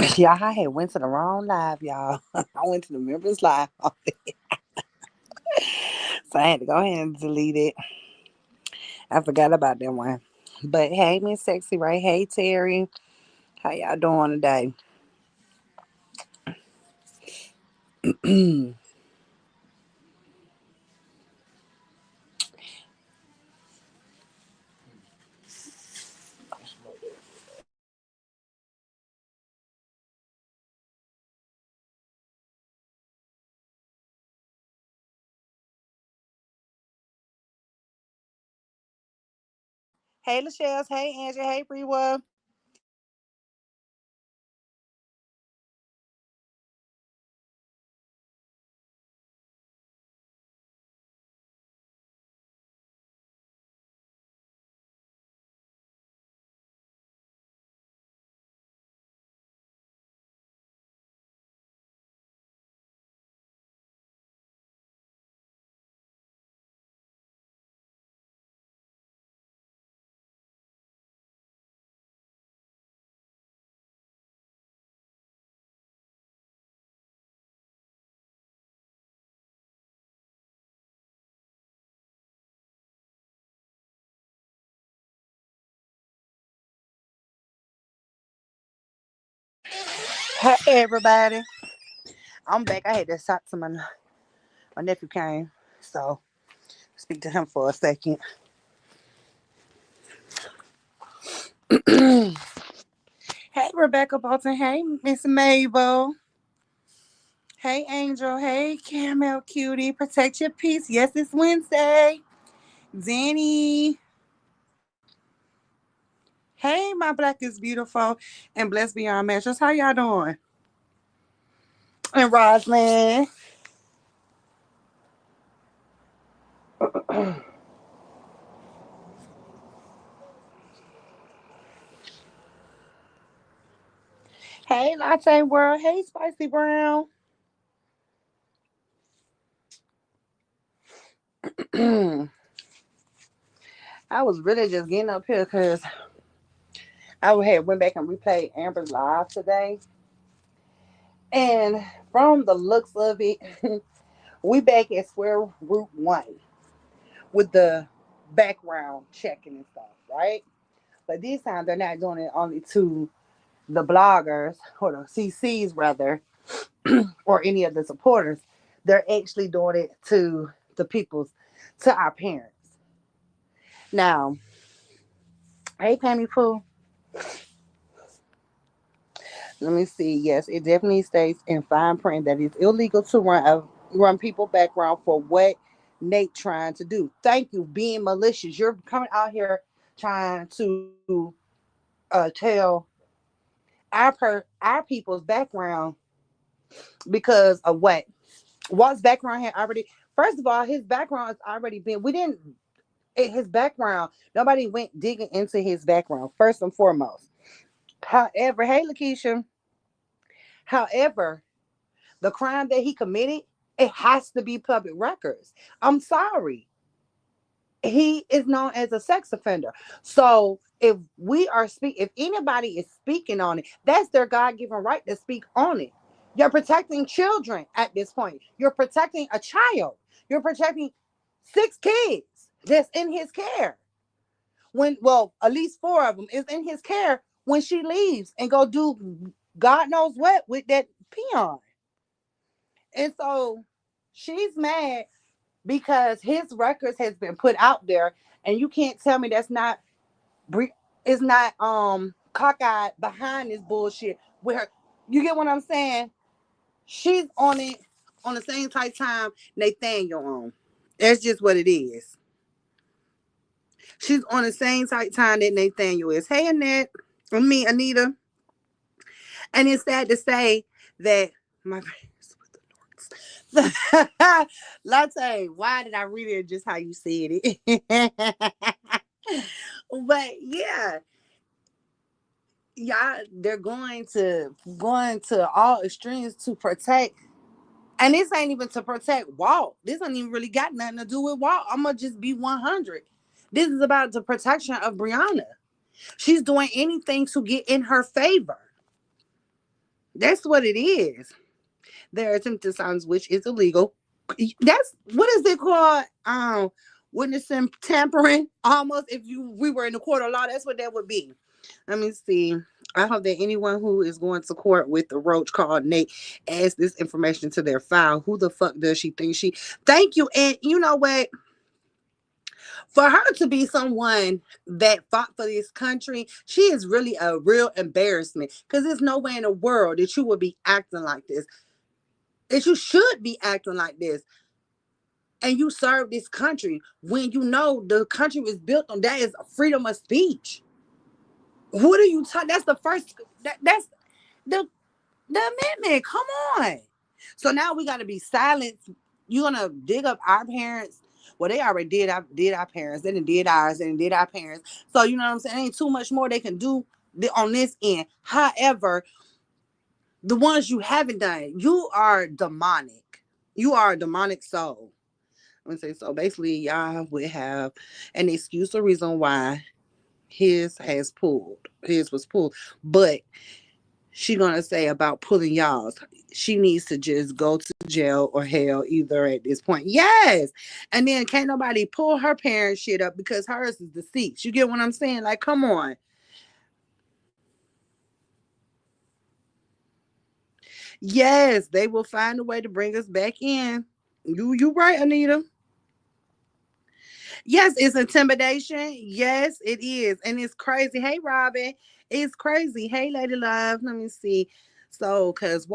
Y'all, I had went to the wrong live, y'all. I went to the members live, so I had to go ahead and delete it. I forgot about that one. But hey, Miss Sexy, right? Hey, Terry, how y'all doing today? Hey, Lachelle. Hey, Angie. Hey, Brewa. Hey, everybody. I'm back. I had to talk to my nephew came, so speak to him for a second. Hey, Rebecca Bolton. Hey, Miss Mabel. Hey, Angel. Hey, Caramel Cutie. Protect your peace. Yes, it's Wednesday. Danny. Hey, my black is beautiful and blessed beyond measures. How y'all doing? And Roslyn. Hey, Latte World. Hey, Spicy Brown. I was really just getting up here because I had went back and replayed Amber's live today. And from the looks of it, we back at square root one with the background checking and stuff, right? But this time they're not doing it only to the bloggers or the CCs rather, or any of the supporters. They're actually doing it to the people's, to our parents. Now, hey Pammy Pooh, let me see. Yes, it definitely states in fine print that it's illegal to run people background for what Nate trying to do. Thank you, being malicious. You're coming out here trying to tell our people's background because of what Walt's background had already. First of all, his background has already been. We didn't his background. Nobody went digging into his background first and foremost. However, hey Lakeisha. However, the crime that he committed, it has to be public records. I'm sorry. He is known as a sex offender. So if anybody is speaking on it, that's their God-given right to speak on it. You're protecting children at this point. You're protecting a child. You're protecting 6 kids that's in his care. At least 4 of them is in his care when she leaves and go do God knows what with that peon. And so she's mad because his records has been put out there, and you can't tell me that's not is not cockeyed behind this bullshit. Where you get what I'm saying? She's on it on the same type time Nathaniel on. That's just what it is. She's on the same type time that Nathaniel is. Hey Annette, I mean Anita, and it's sad to say that my Latte, why did I read it just how you said it? But yeah, y'all, they're going to all extremes to protect. And this ain't even to protect Walt. This ain't even really got nothing to do with Walt. I'm gonna just be 100. This is about the protection of Brianna. She's doing anything to get in her favor. That's what it is. There are attempted signs which is illegal. That's what is it called? Witnessing tampering. Almost, if you we were in the court of law, that's what that would be. Let me see. I hope that anyone who is going to court with the roach called Nate adds this information to their file. Who the fuck does she think she? Thank you. And you know what? For her to be someone that fought for this country, she is really a real embarrassment. Because there's no way in the world that you would be acting like this. That you should be acting like this. And you serve this country when you know the country was built on that is freedom of speech. What are you talking? That's the first. That's the amendment. Come on. So now we got to be silent. You're gonna dig up our parents. Well, they already did our parents. They did ours. They did our parents. So you know what I'm saying. Ain't too much more they can do on this end. However, the ones you haven't done, you are demonic. You are a demonic soul. I'm gonna say so. Basically, y'all would have an excuse or reason why his was pulled, but she gonna say about pulling y'all's. She needs to just go to jail or hell either at this point. Yes. And then can't nobody pull her parents shit up because hers is deceased. You get what I'm saying? Like, come on. Yes, they will find a way to bring us back in. You right, Anita. Yes, it's intimidation. Yes, it is. And it's crazy. Hey, Robin. It's crazy. Hey, Lady Love. Let me see. So, because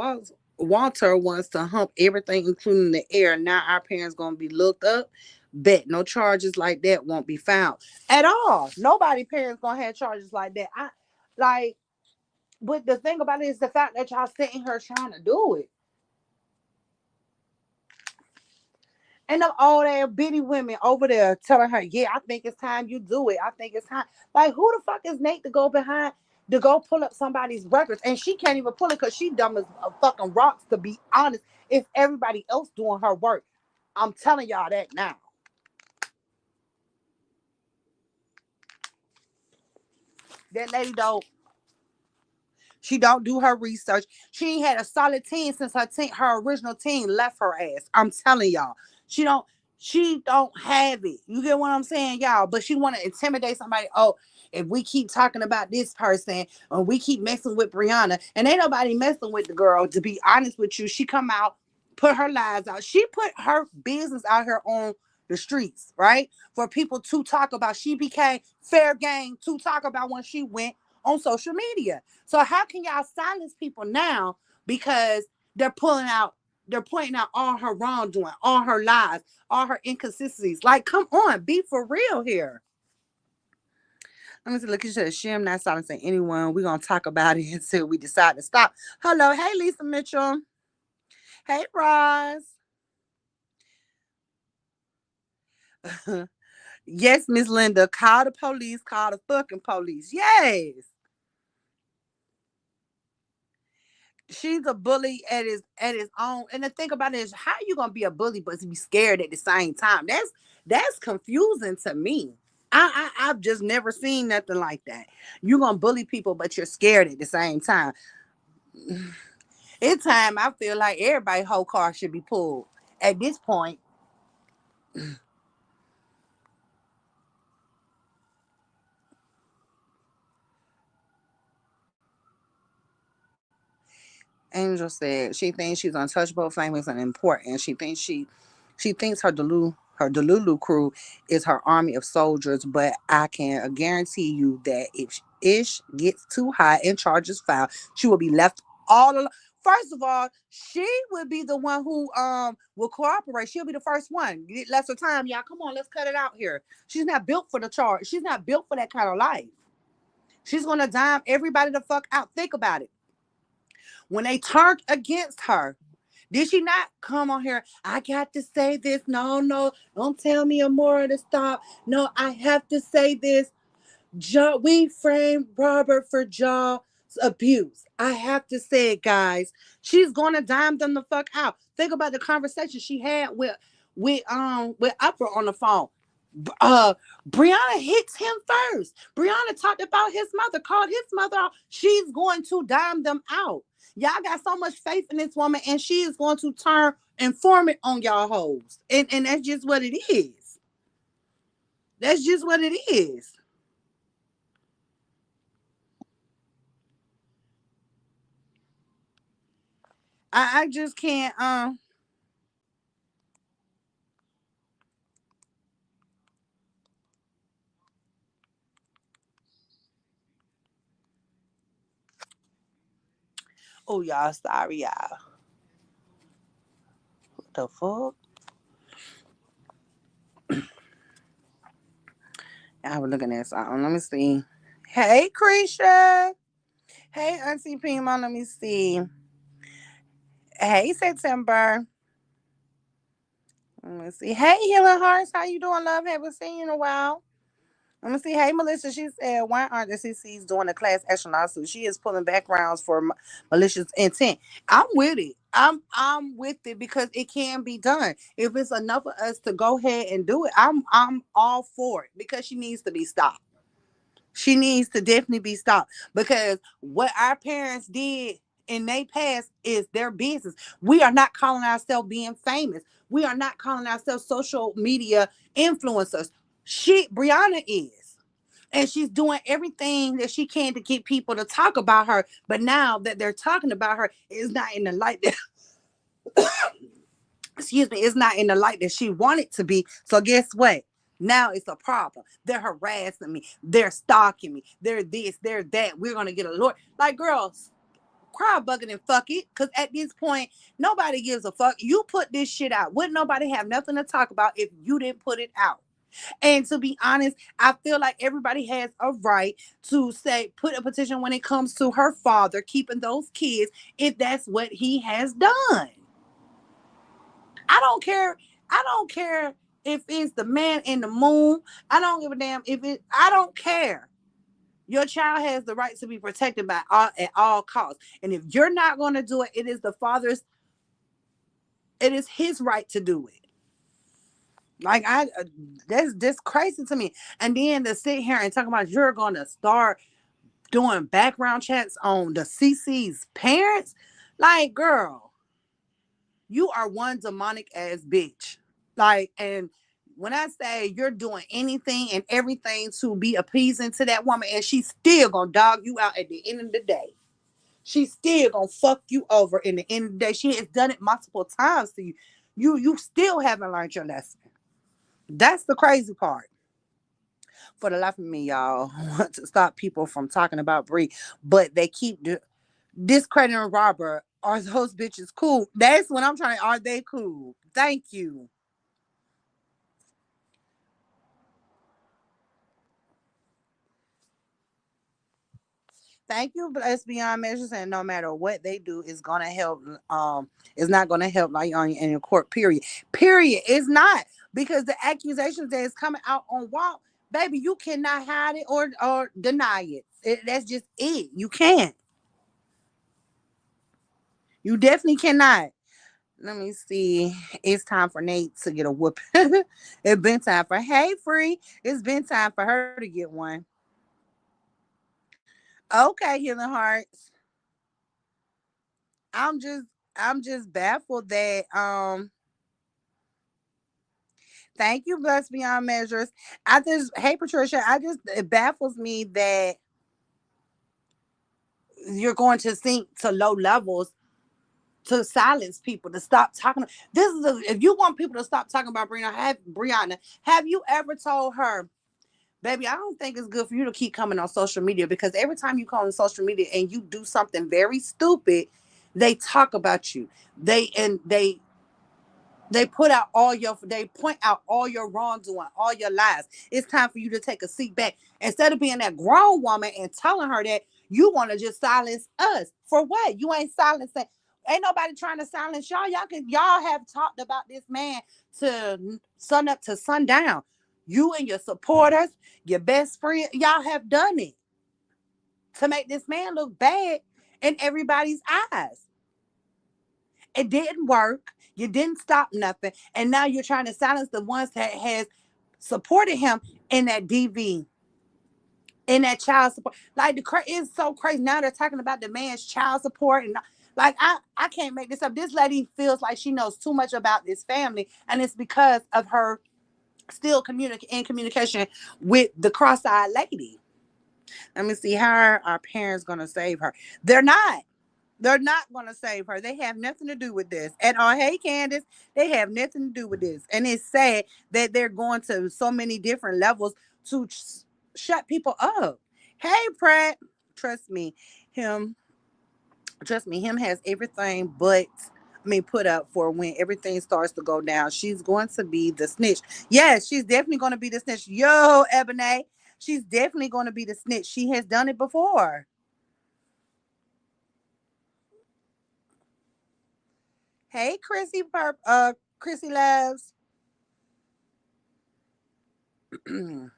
Walter wants to hump everything, including the air. Now our parents going to be looked up. Bet no charges like that won't be found at all. Nobody parents going to have charges like that. I like, but the thing about it is the fact that y'all sitting here trying to do it. And them old ass bitty women over there telling her, yeah, I think it's time you do it. I think it's time. Like, who the fuck is Nate to go behind to go pull up somebody's records? And she can't even pull it because she dumb as fucking rocks, to be honest. It's everybody else doing her work. I'm telling y'all that now. That lady don't. She don't do her research. She ain't had a solid team since her original team left her ass. I'm telling y'all. She don't she don't have it. You get what I'm saying, y'all? But she want to intimidate somebody. Oh, if we keep talking about this person or we keep messing with Brianna, and ain't nobody messing with the girl, to be honest with you, she come out, put her lives out. She put her business out here on the streets, right? For people to talk about. She became fair game to talk about when she went on social media. So how can y'all silence people now because they're pulling out, they're pointing out all her wrongdoing, all her lies, all her inconsistencies? Like, come on, be for real here. Let me see. Look, you said Shim not silencing anyone. We're gonna talk about it until we decide to stop. Hello, hey Lisa Mitchell. Hey Roz. Yes, Miss Linda. Call the police. Call the fucking police. Yes. She's a bully at his own. And the thing about it is, how you gonna be a bully but be scared at the same time? That's confusing to me. I've just never seen nothing like that. You're gonna bully people, but you're scared at the same time. It's time I feel like everybody's whole car should be pulled at this point. Angel said she thinks she's untouchable, famous, and important. She thinks her Delulu crew is her army of soldiers, but I can guarantee you that if Ish gets too high and charges filed, she will be left all alone. First of all, she would be the one who will cooperate. She'll be the first one. Get lesser time, y'all. Come on, let's cut it out here. She's not built for the charge. She's not built for that kind of life. She's gonna dime everybody the fuck out. Think about it. When they turned against her, did she not come on here? I got to say this. No, no, don't tell me Amora to stop. No, I have to say this. We framed Robert for jaw abuse. I have to say it, guys. She's gonna dime them the fuck out. Think about the conversation she had with Upper on the phone. uh Brianna hits him first. Brianna talked about his mother, called his mother out. She's going to dime them out. Y'all got so much faith in this woman, and she is going to turn and form it on y'all hoes. And that's just what it is. That's just what it is. I just can't oh y'all sorry y'all. What the fuck? I was looking at something. Let me see. Hey Krisha. Hey Auntie Pima, let me see. Hey September. Let me see. Hey Healing Hearts, how you doing, love? Haven't seen you in a while. Let me see. Hey Melissa, she said, why aren't the CCs doing a class action lawsuit? She is pulling backgrounds for malicious intent. I'm with it. I'm with it because it can be done. If it's enough of us to go ahead and do it, I'm all for it because she needs to be stopped. She needs to definitely be stopped because what our parents did in they past is their business. We are not calling ourselves being famous. We are not calling ourselves social media influencers. Brianna is. And she's doing everything that she can to get people to talk about her. But now that they're talking about her, it's not in the light that excuse me, it's not in the light that she wanted to be. So guess what? Now it's a problem. They're harassing me. They're stalking me. They're this, they're that. We're gonna get a lawyer. Like, girls, cry bucket and fuck it. Cause at this point, nobody gives a fuck. You put this shit out. Wouldn't nobody have nothing to talk about if you didn't put it out? And to be honest, I feel like everybody has a right to say, put a petition when it comes to her father keeping those kids if that's what he has done. I don't care. I don't care if it's the man in the moon. I don't give a damn if it. I don't care. Your child has the right to be protected by all, at all costs. And if you're not going to do it, it is the father's. It is his right to do it. Like that's crazy to me. And then to sit here and talk about you're going to start doing background checks on the CC's parents, like girl, you are one demonic ass bitch. Like, and when I say you're doing anything and everything to be appeasing to that woman, and she's still gonna dog you out at the end of the day. She's still gonna fuck you over in the end of the day. She has done it multiple times to you. You still haven't learned your lesson. That's the crazy part. For the life of me, y'all, I want to stop people from talking about Bree, but they keep discrediting Robert. Are those bitches cool? That's what I'm trying. Are they cool? Thank you. Thank you, Blessed Beyond Measures, and no matter what they do, it's gonna help. It's not gonna help like on in your court. Period. Period. It's not because the accusations that is coming out on Walt, baby, you cannot hide it or deny it. That's just it. You can't. You definitely cannot. Let me see. It's time for Nate to get a whoop. It's been time for Hey Free. It's been time for her to get one. Okay, Healing Hearts. I'm just I'm just baffled that thank you, Blessed Beyond Measures. I just hey Patricia, I just it baffles me that you're going to sink to low levels to silence people to stop talking. This is if you want people to stop talking about Brianna, have you ever told her, baby, I don't think it's good for you to keep coming on social media because every time you come on social media and you do something very stupid, they talk about you. They put out they point out all your wrongdoing, all your lies. It's time for you to take a seat back. Instead of being that grown woman and telling her that you want to just silence us. For what? You ain't silencing. Ain't nobody trying to silence y'all. Y'all have talked about this man to sun up to sundown. You and your supporters, your best friend, y'all have done it to make this man look bad in everybody's eyes. It didn't work. You didn't stop nothing. And now you're trying to silence the ones that has supported him in that DV, in that child support. Like it's so crazy. Now they're talking about the man's child support and like I can't make this up. This lady feels like she knows too much about this family, and it's because of her still in communication with the cross-eyed lady. Let me see, how are our parents gonna save her? They're not. They're not going to save her. They have nothing to do with this at all. Hey, Candace, they have nothing to do with this. And it's sad that they're going to so many different levels to shut people up. Hey, Pratt, trust me, him, him has everything but, I mean, put up for when everything starts to go down. She's going to be the snitch. Yes, she's definitely going to be the snitch. Yo, Ebony, she's definitely going to be the snitch. She has done it before. Hey, Chrissy Loves. Let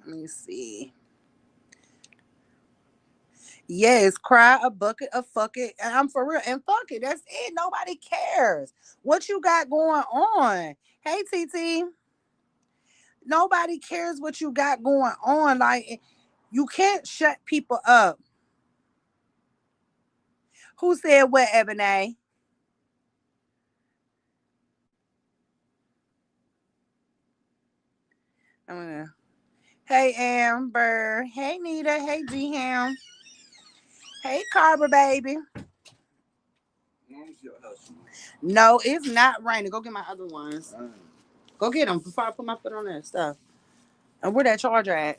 me see. Yes, cry a bucket of fuck it. And I'm for real. And fuck it. That's it. Nobody cares what you got going on. Hey, TT. Nobody cares what you got going on. Like, you can't shut people up. Who said what, Ebony? Uh, Hey, Amber. Hey, Nita. Hey, G Ham. Hey, Carver, baby. No, it's not raining. Go get my other ones. Go get them before I put my foot on that stuff. And where that charger at?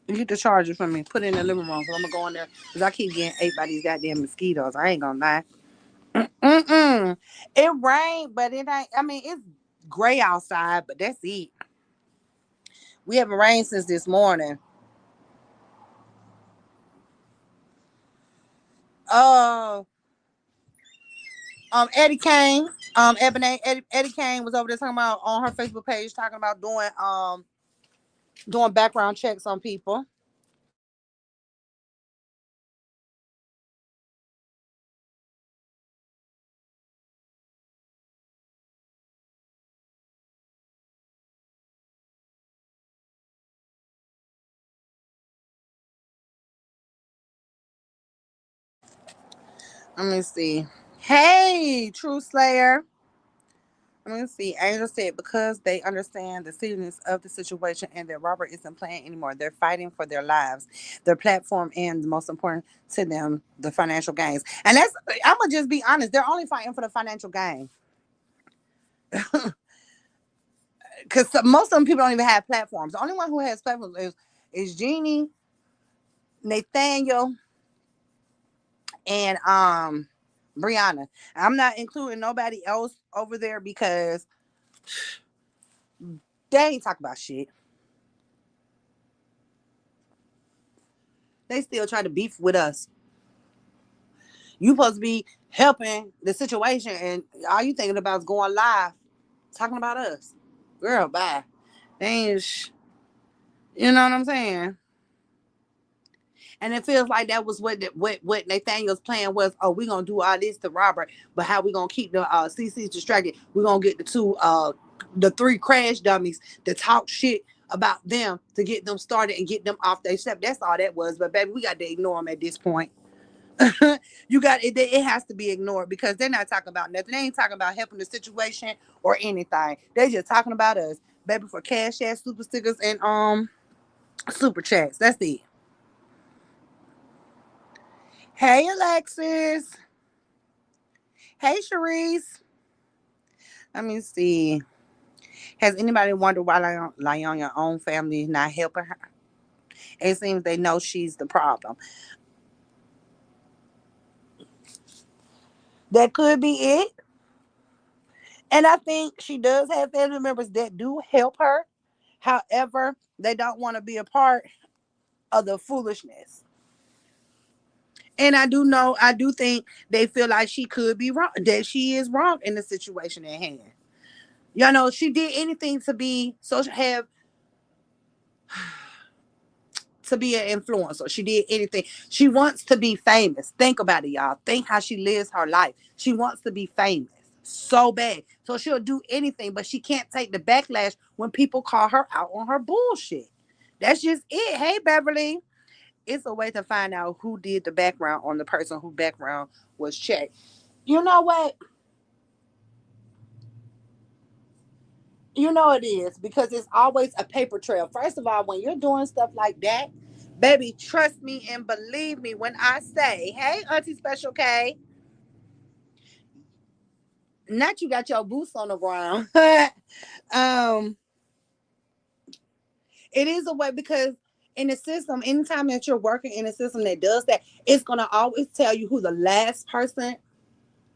You get the charger from me. Put it in the living room. Cause I'm gonna go in there. Cause I keep getting ate by these goddamn mosquitoes. I ain't gonna lie. Mm-mm. It rained, but it ain't. I mean, it's gray outside, but that's it. We haven't rained since this morning. Uh, Eddie Kane, Eddie Kane was over there talking about on her Facebook page talking about doing background checks on people. Let me see. Hey, True Slayer. Let me see. Angel said because they understand the seriousness of the situation and that Robert isn't playing anymore. They're fighting for their lives, their platform, and the most important to them, the financial gains. And that's, I'm gonna just be honest. They're only fighting for the financial gain because most of them people don't even have platforms. The only one who has platforms is Jeannie, Nathaniel, and Brianna. I'm not including nobody else over there because they ain't talk about shit. They still try to beef with us. You supposed to be helping the situation, and all you thinking about is going live, talking about us. Girl, bye. They ain't you know what I'm saying? And it feels like that was what Nathaniel's plan was. Oh, we gonna do all this to Robert, but how we gonna keep the CCs distracted? We gonna get the three crash dummies to talk shit about them to get them started and get them off their step. That's all that was. But baby, we got to ignore them at this point. You got it. It has to be ignored because they're not talking about nothing. They ain't talking about helping the situation or anything. They just talking about us, baby, for cash ass super stickers and super chats. That's it. Hey, Alexis. Hey, Sharice. Let me see. Has anybody wondered why Lion's own family is not helping her? It seems they know she's the problem. That could be it. And I think she does have family members that do help her. However, they don't want to be a part of the foolishness. And I do think they feel like she could be wrong, that she is wrong in the situation at hand. You know, she did anything to be social, have to be an influencer. She did anything. She wants to be famous. Think about it, y'all. Think how she lives her life. She wants to be famous. so bad. So she'll do anything, but she can't take the backlash when people call her out on her bullshit. That's just it. Hey, Beverly. It's a way to find out who did the background on the person whose background was checked. You know what? You know it is because it's always a paper trail. First of all, when you're doing stuff like that, baby, trust me and believe me when I say, hey, Auntie Special K, not you got your boots on the ground. um, it is a way because in the system, anytime that you're working in a system that does that, it's gonna always tell you who the last person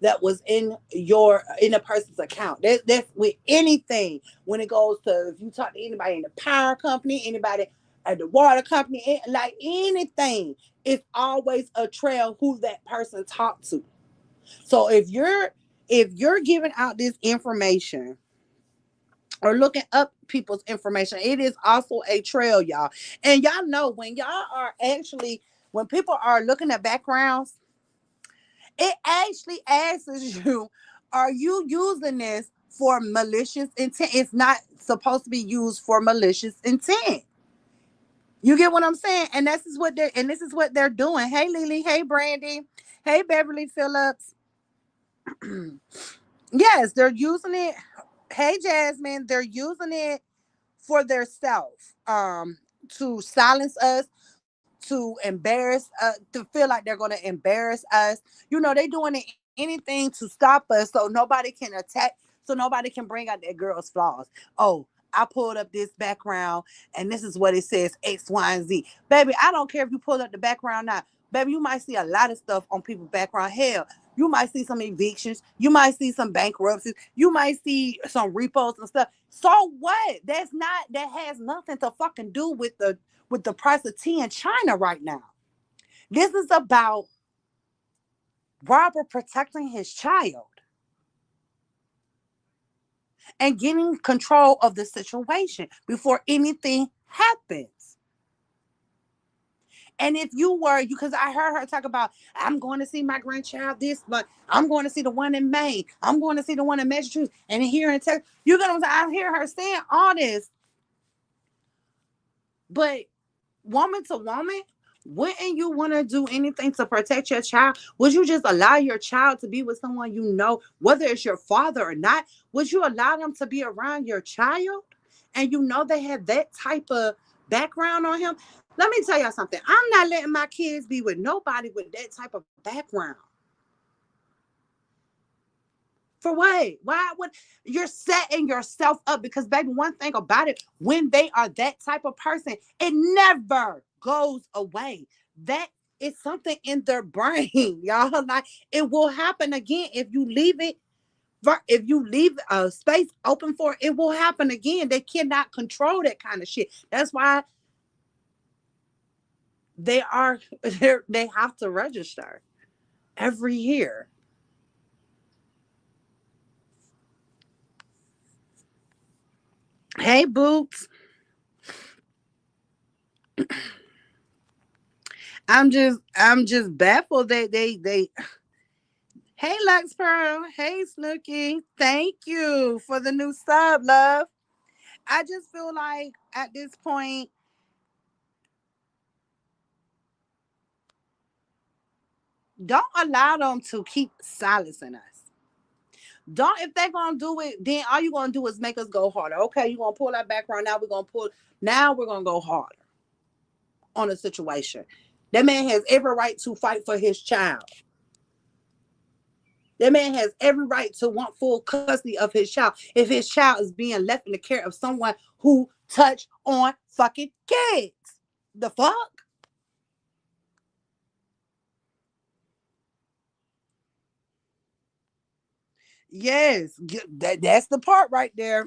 that was in a person's account. That's with anything. When it goes to if you talk to anybody in the power company, anybody at the water company, like anything, it's always a trail who that person talked to. So if you're giving out this information or looking up people's information, it is also a trail, y'all. And y'all know when y'all are actually when people are looking at backgrounds, it actually asks you, are you using this for malicious intent? It's not supposed to be used for malicious intent. You get what I'm saying? And this is what they're doing. Hey Lily, hey Brandy, hey Beverly Phillips. Yes, they're using it. Hey Jasmine, they're using it for their self. To silence us, to embarrass to feel like they're going to embarrass us. They doing anything to stop us so nobody can attack, so nobody can bring out that girl's flaws. Oh, I pulled up this background and this is what it says, X, Y, and Z. Baby, I don't care if you pull up the background now. Baby, you might see a lot of stuff on people's background. Hell, you might see some evictions. You might see some bankruptcies. You might see some repos and stuff. So what? That has nothing to fucking do with the price of tea in China right now. This is about Robert protecting his child and getting control of the situation before anything happens. And if you were, because I heard her talk about, I'm going to see my grandchild this month. I'm going to see the one in Maine. I'm going to see the one in Massachusetts. And here in Texas, you're going to, I hear her saying all this. But woman to woman, wouldn't you want to do anything to protect your child? Would you just allow your child to be with someone whether it's your father or not? Would you allow them to be around your child? And they have that type of background on him? Let me tell y'all something. I'm not letting my kids be with nobody with that type of background. For what? Why would you're setting yourself up? Because baby, one thing about it, when they are that type of person, it never goes away. That is something in their brain, y'all. Like it will happen again if you leave it. If you leave a space open for it, it will happen again. They cannot control that kind of shit. That's why they are they have to register every year. Hey, Boots. I'm just baffled that they. Hey, Lux Pearl. Hey, Snooky. Thank you for the new sub, love. I just feel like at this point, don't allow them to keep silencing us. Don't, if they're gonna do it, then all you're gonna do is make us go harder. Okay, you're gonna pull that background. Now we're gonna go harder on a situation. That man has every right to fight for his child. That man has every right to want full custody of his child if his child is being left in the care of someone who touched on fucking kids. The fuck? Yes, that's the part right there.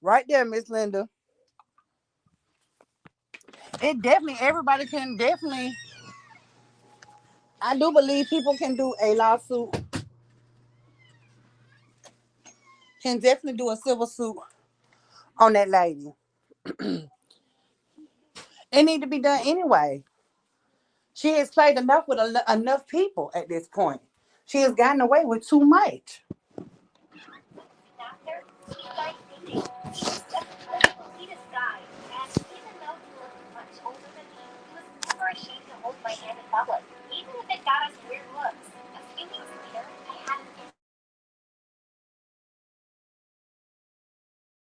Right there, Miss Linda. It definitely, everybody can definitely, I do believe people can do a lawsuit, can definitely do a civil suit on that lady. It need to be done anyway. She has played enough with enough people at this point. She has gotten away with too much. After, he started dating. He was just the sweetest guy, and even though he looked much older than me, he was never ashamed to hold my hand in public, even if it got us weird looks. A few weeks later, I had an inconsistency moment. He was always late, always late, always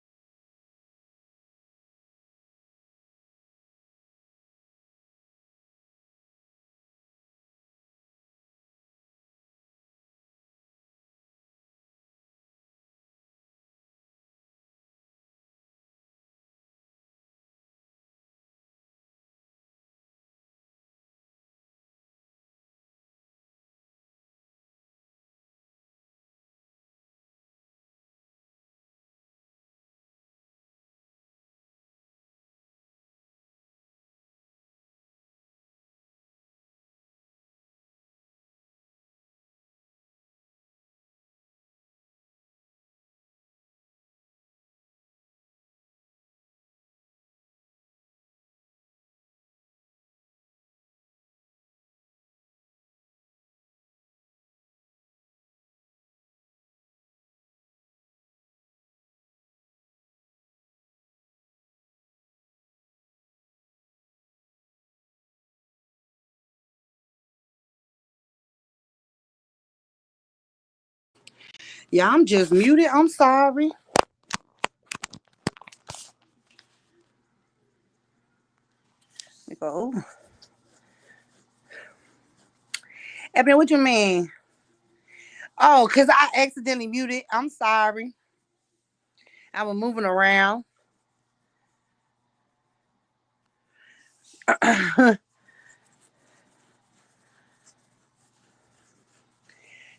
late. Yeah, I'm just muted. I'm sorry. Oh, Ebony, what you mean? Oh, because I accidentally muted. I'm sorry. I was moving around.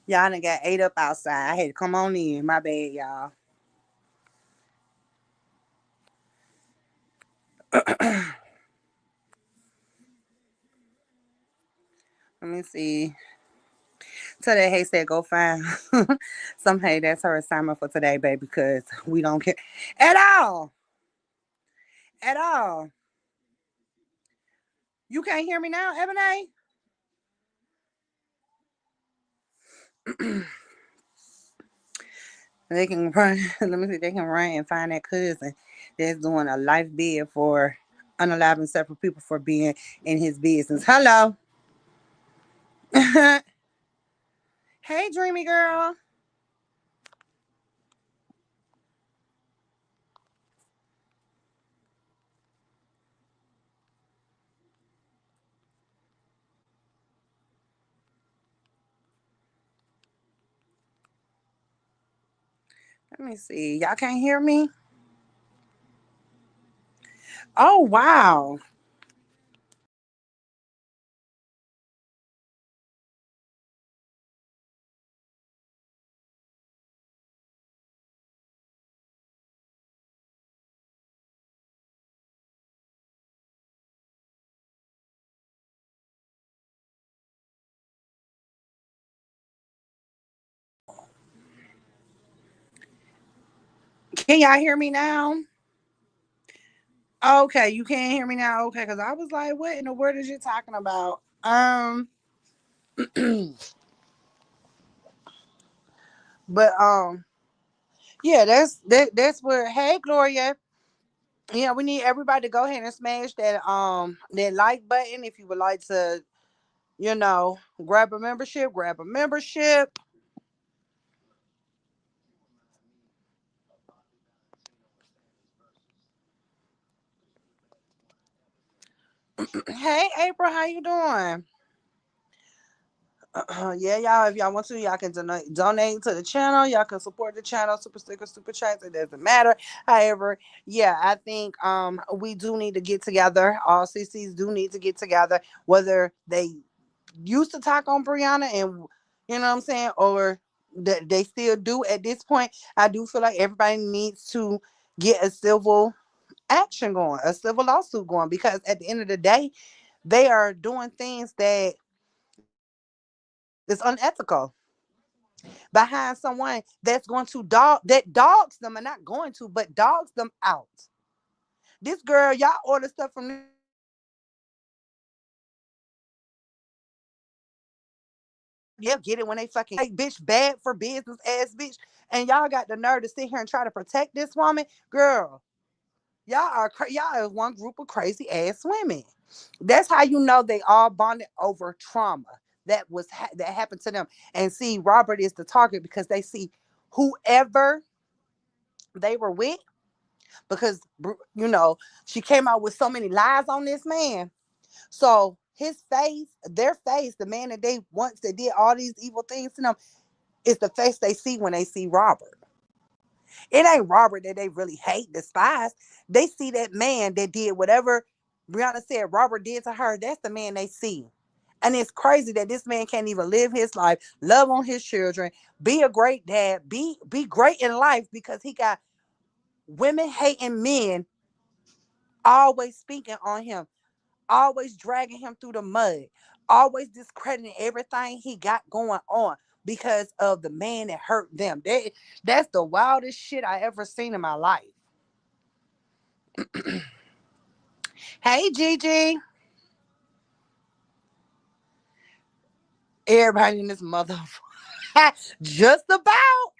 Y'all done got ate up outside. I had to come on in. My bad, y'all. Let me see. Tell that hey said go find some hey. That's her assignment for today, baby, because we don't care at all. At all. You can't hear me now, Ebony? They can run. Let me see. They can run and find that cousin that's doing a life bid for unaliving several people for being in his business. Hello. Hey, dreamy girl. Let me see. Y'all can't hear me? Oh, wow. Can y'all hear me now? Okay, you can't hear me now. Okay, because I was like, what in the world is you talking about? But yeah, that's where. Hey, Gloria. Yeah, we need everybody to go ahead and smash that like button if you would like to, grab a membership. Grab a membership. Hey, April, how you doing? Yeah, y'all. If y'all want to, y'all can donate to the channel. Y'all can support the channel. Super sticker, super chats. It doesn't matter. However, yeah, I think we do need to get together. All CCs do need to get together. Whether they used to talk on Brianna and you know what I'm saying, or that they still do at this point. I do feel like everybody needs to get a civil action going, a civil lawsuit going, because at the end of the day, they are doing things that is unethical behind someone that's going to dogs them and not going to, but dogs them out. This girl, y'all order stuff from this girl. She ordered stuff from this girl. She ordered stuff from this girl. Yeah, get it when they fucking like bitch bad for business ass bitch, and y'all got the nerve to sit here and try to protect this woman, girl. Y'all are one group of crazy ass women. That's how you know they all bonded over trauma that happened to them. And see, Robert is the target because they see whoever they were with, because she came out with so many lies on this man. So his face, their face, the man that they once that did all these evil things to them, is the face they see when they see Robert. It ain't Robert that they really hate, despise. They see that man that did whatever Brianna said Robert did to her. That's the man they see. And it's crazy that this man can't even live his life, love on his children, be a great dad, be great in life because he got women hating men always speaking on him, always dragging him through the mud, always discrediting everything he got going on because of the man that hurt them. That's the wildest shit I ever seen in my life. Hey, Gigi. Everybody in this mother. Just about.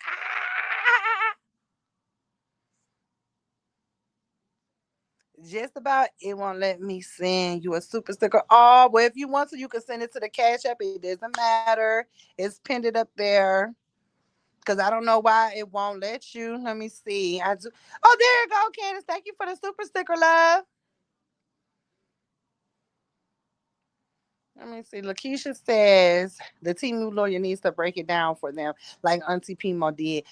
Just about. It won't let me send you a super sticker. Oh, well, if you want to, you can send it to the Cash App. It doesn't matter. It's pinned it up there. Because I don't know why it won't let you. Let me see. I do. Oh, there you go, Candace. Thank you for the super sticker, love. Let me see. Lakeisha says the team new lawyer needs to break it down for them, like Auntie Pimo did.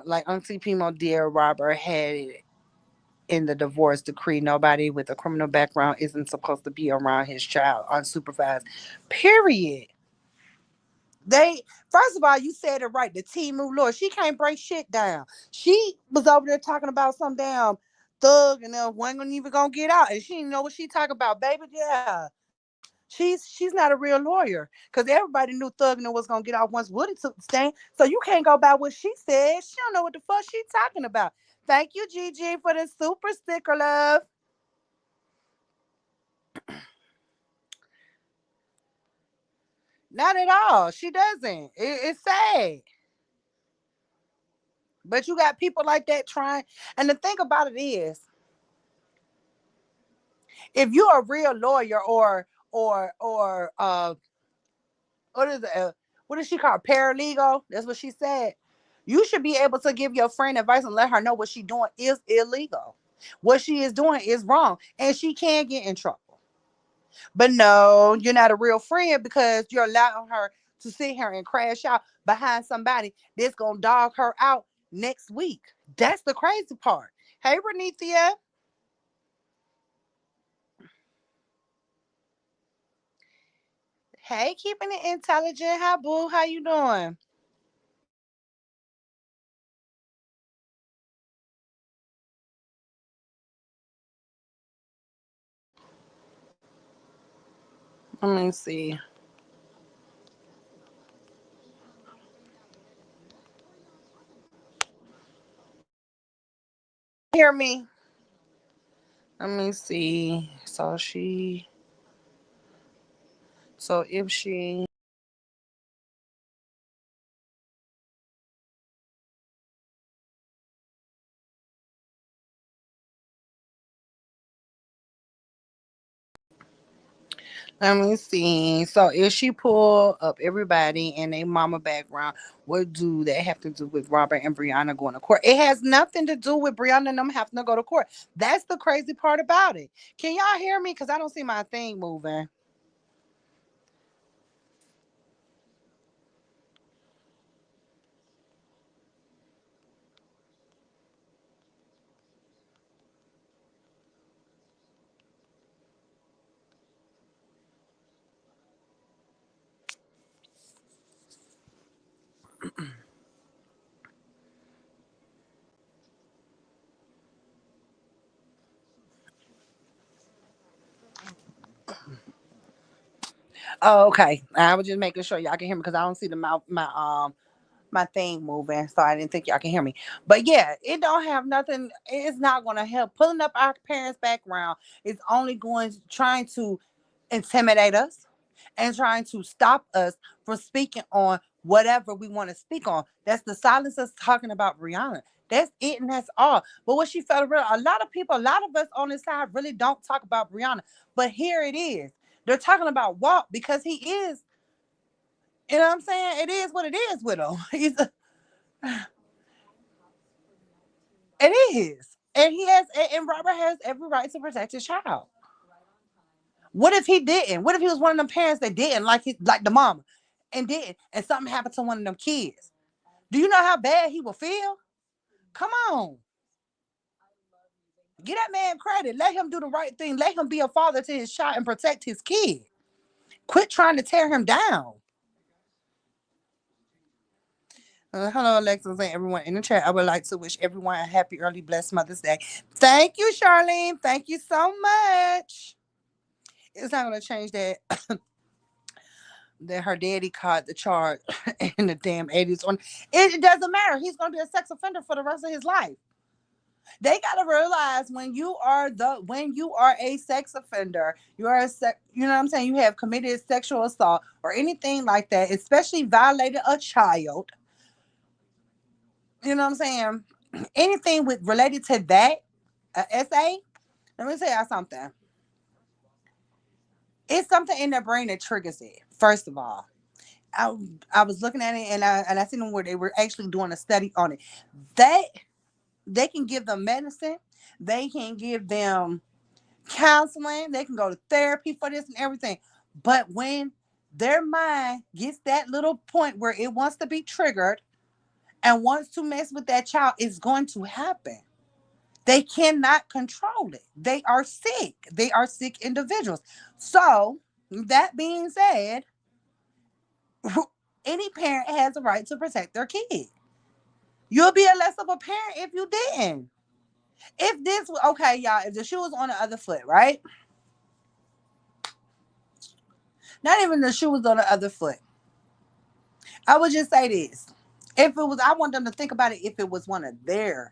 Like Auntie Pimo did. Robert had it in the divorce decree. Nobody with a criminal background isn't supposed to be around his child unsupervised. Period. They first of all, you said it right. The Timu Lord, she can't break shit down. She was over there talking about some damn thug and wasn't even gonna get out, and she didn't know what she talking about, baby. Yeah, she's not a real lawyer because everybody knew Thug knew was gonna get out once Woody took the stand. So you can't go by what she said. She don't know what the fuck she talking about. Thank you, Gigi, for the super sticker, love. Not at all. She doesn't. It's sad. But you got people like that trying. And the thing about it is, if you're a real lawyer or what is it? What does she call paralegal? That's what she said. You should be able to give your friend advice and let her know what she's doing is illegal. What she is doing is wrong, and she can get in trouble. But no, you're not a real friend because you're allowing her to sit here and crash out behind somebody that's gonna dog her out next week. That's the crazy part. Hey, Renithia. Hey, keeping it intelligent. How boo? How you doing? Let me see. Hear me? Let me see. So if she, let me see. So if she pull up everybody in a mama background, what do they have to do with Robert and Brianna going to court? It has nothing to do with Brianna and them having to go to court. That's the crazy part about it. Can y'all hear me? Because I don't see my thing moving. Oh, okay. I was just making sure y'all can hear me because I don't see my thing moving, so I didn't think y'all can hear me. But yeah, it don't have nothing. It's not going to help. Pulling up our parents' background is only going trying to intimidate us. and trying to stop us from speaking on whatever we want to speak on. That's the silence that's talking about Brianna. That's it and that's all. But what she felt real, a lot of people, a lot of us on this side really don't talk about Brianna. But here it is. They're talking about Walt because he is, you know what I'm saying? It is what it is with him. It is. And he has, and Robert has every right to protect his child. What if he didn't? What if he was one of them parents that didn't like the mama and didn't, and something happened to one of them kids? Do you know how bad he will feel? Come on, get that man credit. Let him do the right thing. Let him be a father to his child and protect his kid. Quit trying to tear him down. Hello, Alexis, and everyone in the chat. I would like to wish everyone a happy, early, blessed Mother's Day. Thank you, Charlene. Thank you so much. It's not going to change that her daddy caught the charge in the damn 80s. It doesn't matter. He's going to be a sex offender for the rest of his life. They got to realize when you are a sex offender, you are you know what I'm saying, you have committed sexual assault or anything like that, especially violated a child. You know what I'm saying? Anything with related to that, SA. Let me tell you something. It's something in their brain that triggers it. First of all, I I was looking at it and I seen them where they were actually doing a study on it. That they can give them medicine, they can give them counseling, they can go to therapy for this and everything. But when their mind gets that little point where it wants to be triggered and wants to mess with that child, it's going to happen. They cannot control it. They are sick. They are sick individuals. So, that being said, any parent has a right to protect their kid. You'll be a less of a parent if you didn't. If this okay, y'all, if the shoe was on the other foot, right? Not even the shoe was on the other foot. I would just say this. If it was, I want them to think about it if it was one of theirs.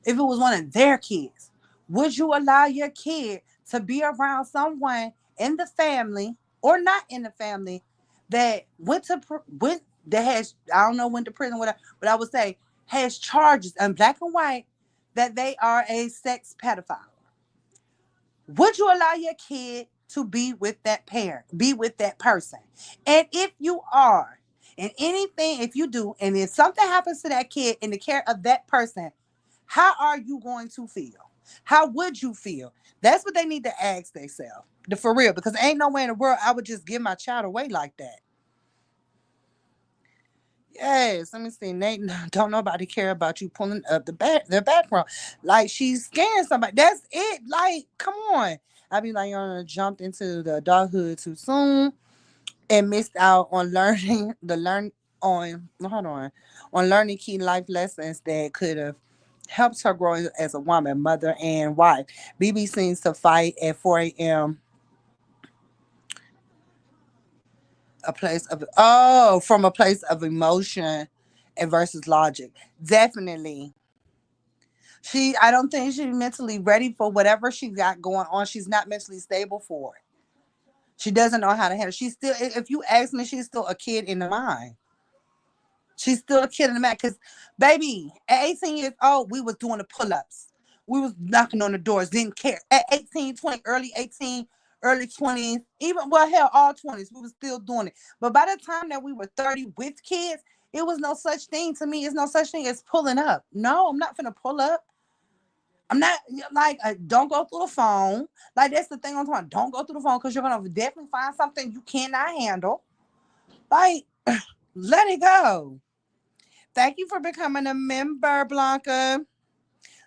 If it was one of their kids, would you allow your kid to be around someone in the family or not in the family that went that has, I don't know, went to prison, whatever, but I would say has charges in black and white that they are a sex pedophile? Would you allow your kid to be with that parent, be with that person? And if you are, and anything, if you do, and if something happens to that kid in the care of that person, how are you going to feel? How would you feel? That's what they need to ask themselves. For real, because ain't no way in the world I would just give my child away like that. Yes, let me see. Nate, don't nobody care about you pulling up their background. Like she's scaring somebody. That's it. Like, come on. I be like, you jumped into the adulthood too soon and missed out on learning the learn on hold on learning key life lessons that could have helped her grow as a woman, mother, and wife. BB seems to fight at 4 a.m. a place of from a place of emotion and versus logic. Definitely. I don't think she's mentally ready for whatever she got going on. She's not mentally stable for it. She doesn't know how to handle. She's still, if you ask me, she's still a kid in the mind. She's still a kid in the mind. Cause baby, at 18 years old, we was doing the pull-ups. We was knocking on the doors, didn't care. At 18, 20, early 18, early 20s, even well, hell, all 20s, we was still doing it. But by the time that we were 30 with kids, it was no such thing to me. It's no such thing as pulling up. No, I'm not gonna pull up. I'm not like don't go through the phone. Like that's the thing I'm talking. Don't go through the phone because you're gonna definitely find something you cannot handle. Like let it go. Thank you for becoming a member, Blanca.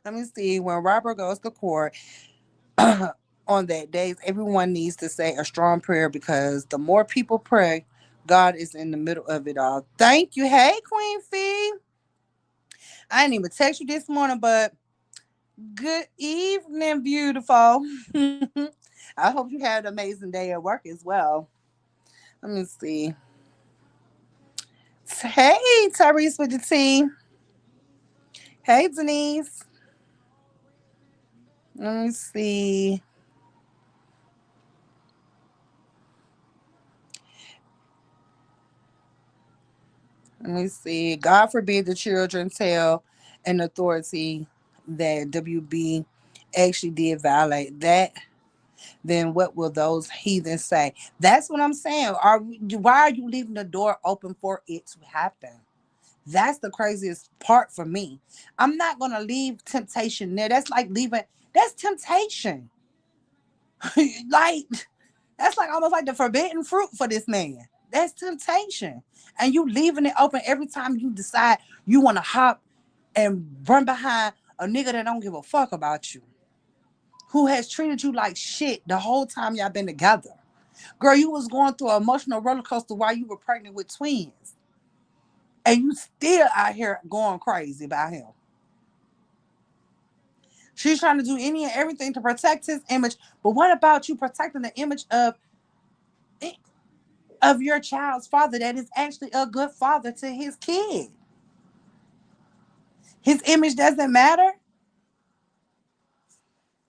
Let me see. When Robert goes to court on that day, everyone needs to say a strong prayer because the more people pray, God is in the middle of it all. Thank you. Hey, Queen Fee. I didn't even text you this morning, but good evening, beautiful. I hope you had an amazing day at work as well. Let me see. Hey, Tyrese with the T. Hey, Denise. Let me see. Let me see. God forbid the children tell an authority that WB actually did violate that. Then what will those heathens say? That's what I'm saying. Why are you leaving the door open for it to happen? That's the craziest part for me. I'm not gonna leave temptation there. That's like leaving. That's temptation. Like that's like almost like the forbidden fruit for this man. That's temptation, and you leaving it open every time you decide you want to hop and run behind a nigga that don't give a fuck about you, who has treated you like shit the whole time y'all been together. Girl, you was going through an emotional roller coaster while you were pregnant with twins, and you still out here going crazy about him. She's trying to do any and everything to protect his image. But what about you protecting the image of your child's father that is actually a good father to his kid? His image doesn't matter,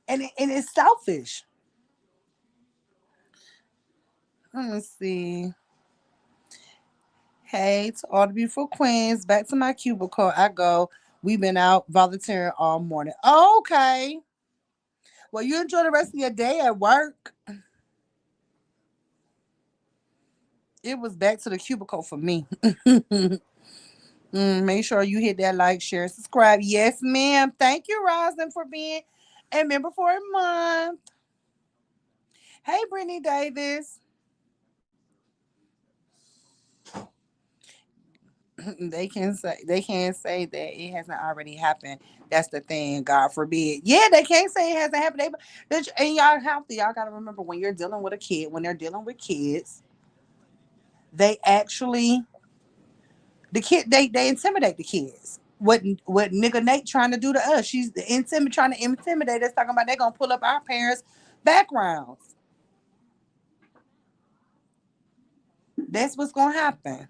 and it's selfish. Let me see. Hey, to all the beautiful queens, back to my cubicle I go. We've been out volunteering all morning. Okay. Well, you enjoy the rest of your day at work. It was back to the cubicle for me. Make sure you hit that like, share, subscribe. Yes, ma'am. Thank you, Rosin, for being a member for a month. Hey, Brittany Davis. They can't say that it hasn't already happened. That's the thing. God forbid. Yeah, they can't say it hasn't happened. And y'all gotta remember when you're dealing with a kid, when they're dealing with kids, they actually they intimidate the kids. What nigga Nate trying to do to us? She's trying to intimidate us, talking about they gonna pull up our parents' backgrounds. That's what's gonna happen.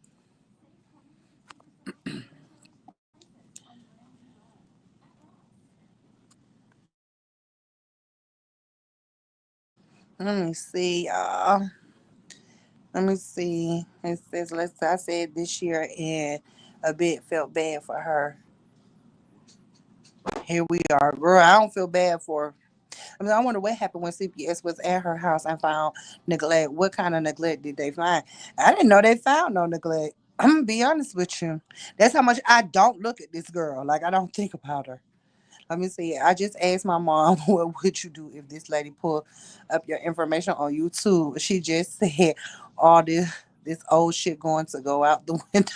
Let me see, y'all. Let me see. It says, let's. I said this year and a bit felt bad for her. Here we are, girl. I don't feel bad for her. I mean, I wonder what happened when CPS was at her house and found neglect. What kind of neglect did they find? I didn't know they found no neglect. I'm gonna be honest with you. That's how much I don't look at this girl. Like I don't think about her. Let me see. I just asked my mom, what would you do if this lady pulled up your information on YouTube? She just said all this old shit going to go out the window.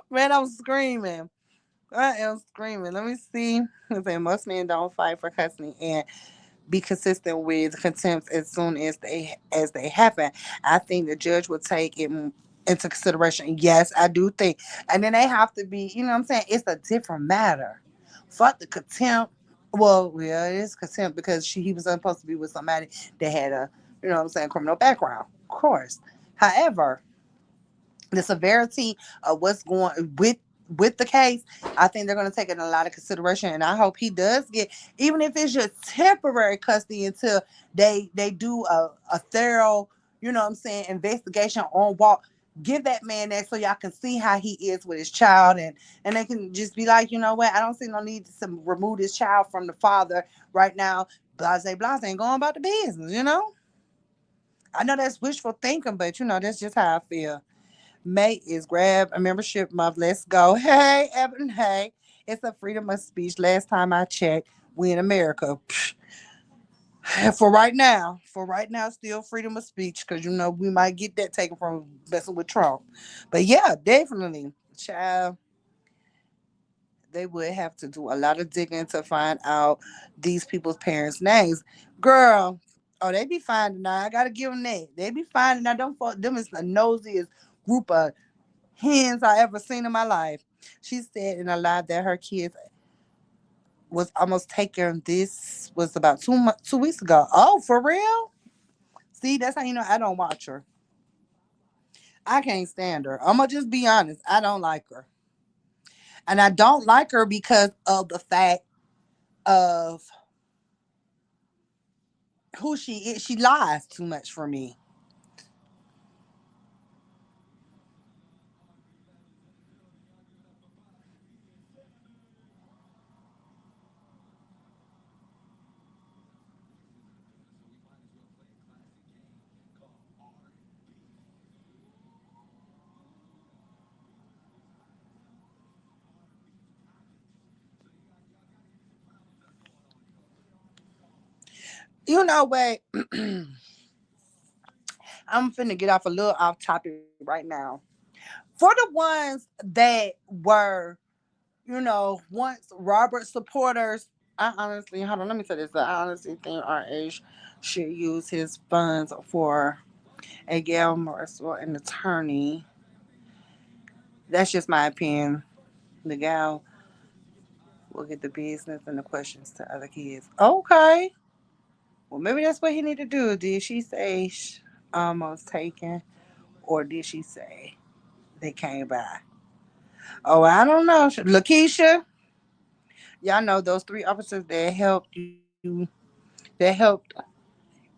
Man, I'm screaming. I am screaming. Let me see. It say most men don't fight for custody and be consistent with contempt as soon as they happen. I think the judge will take it into consideration. Yes, I do think, and then they have to be. You know what I'm saying? It's a different matter. Fuck the contempt. Well, yeah, it is contempt because he was supposed to be with somebody that had a, you know what I'm saying, criminal background. Of course. However, the severity of what's going with the case, I think they're going to take it in a lot of consideration, and I hope he does get, even if it's just temporary custody until they do a thorough, you know what I'm saying, investigation on walk. Give that man that so y'all can see how he is with his child, and they can just be like, you know what, I don't see no need to remove this child from the father right now. Blase blase ain't going about the business, you know. I know that's wishful thinking, but you know that's just how I feel. May is grab a membership month. Let's go. Hey, Evan. Hey, it's a freedom of speech. Last time I checked, we in America. For right now, still freedom of speech because you know we might get that taken from messing with Trump. But yeah, definitely, child, they would have to do a lot of digging to find out these people's parents' names. Girl, oh, they be finding now. I gotta give them that. They be finding out. Them is the nosiest group of hens I ever seen in my life. She said in a lie that her kids was almost taken. This was about 2 weeks ago. Oh, for real? See, that's how you know I don't watch her. I can't stand her. I'm gonna just be honest. I don't like her, and I don't like her because of the fact of who she is. She lies too much for me. You know what? I'm finna get off a little off topic right now. For the ones that were, once Robert supporters, I honestly, hold on, let me say this. I honestly think RH should use his funds for a Gail Morris or an attorney. That's just my opinion. The gal will get the business and the questions to other kids. Okay. Well, maybe that's what he need to do. Did she say almost taken, or did she say they came by? Oh, I don't know. Lakeisha, y'all know those three officers that helped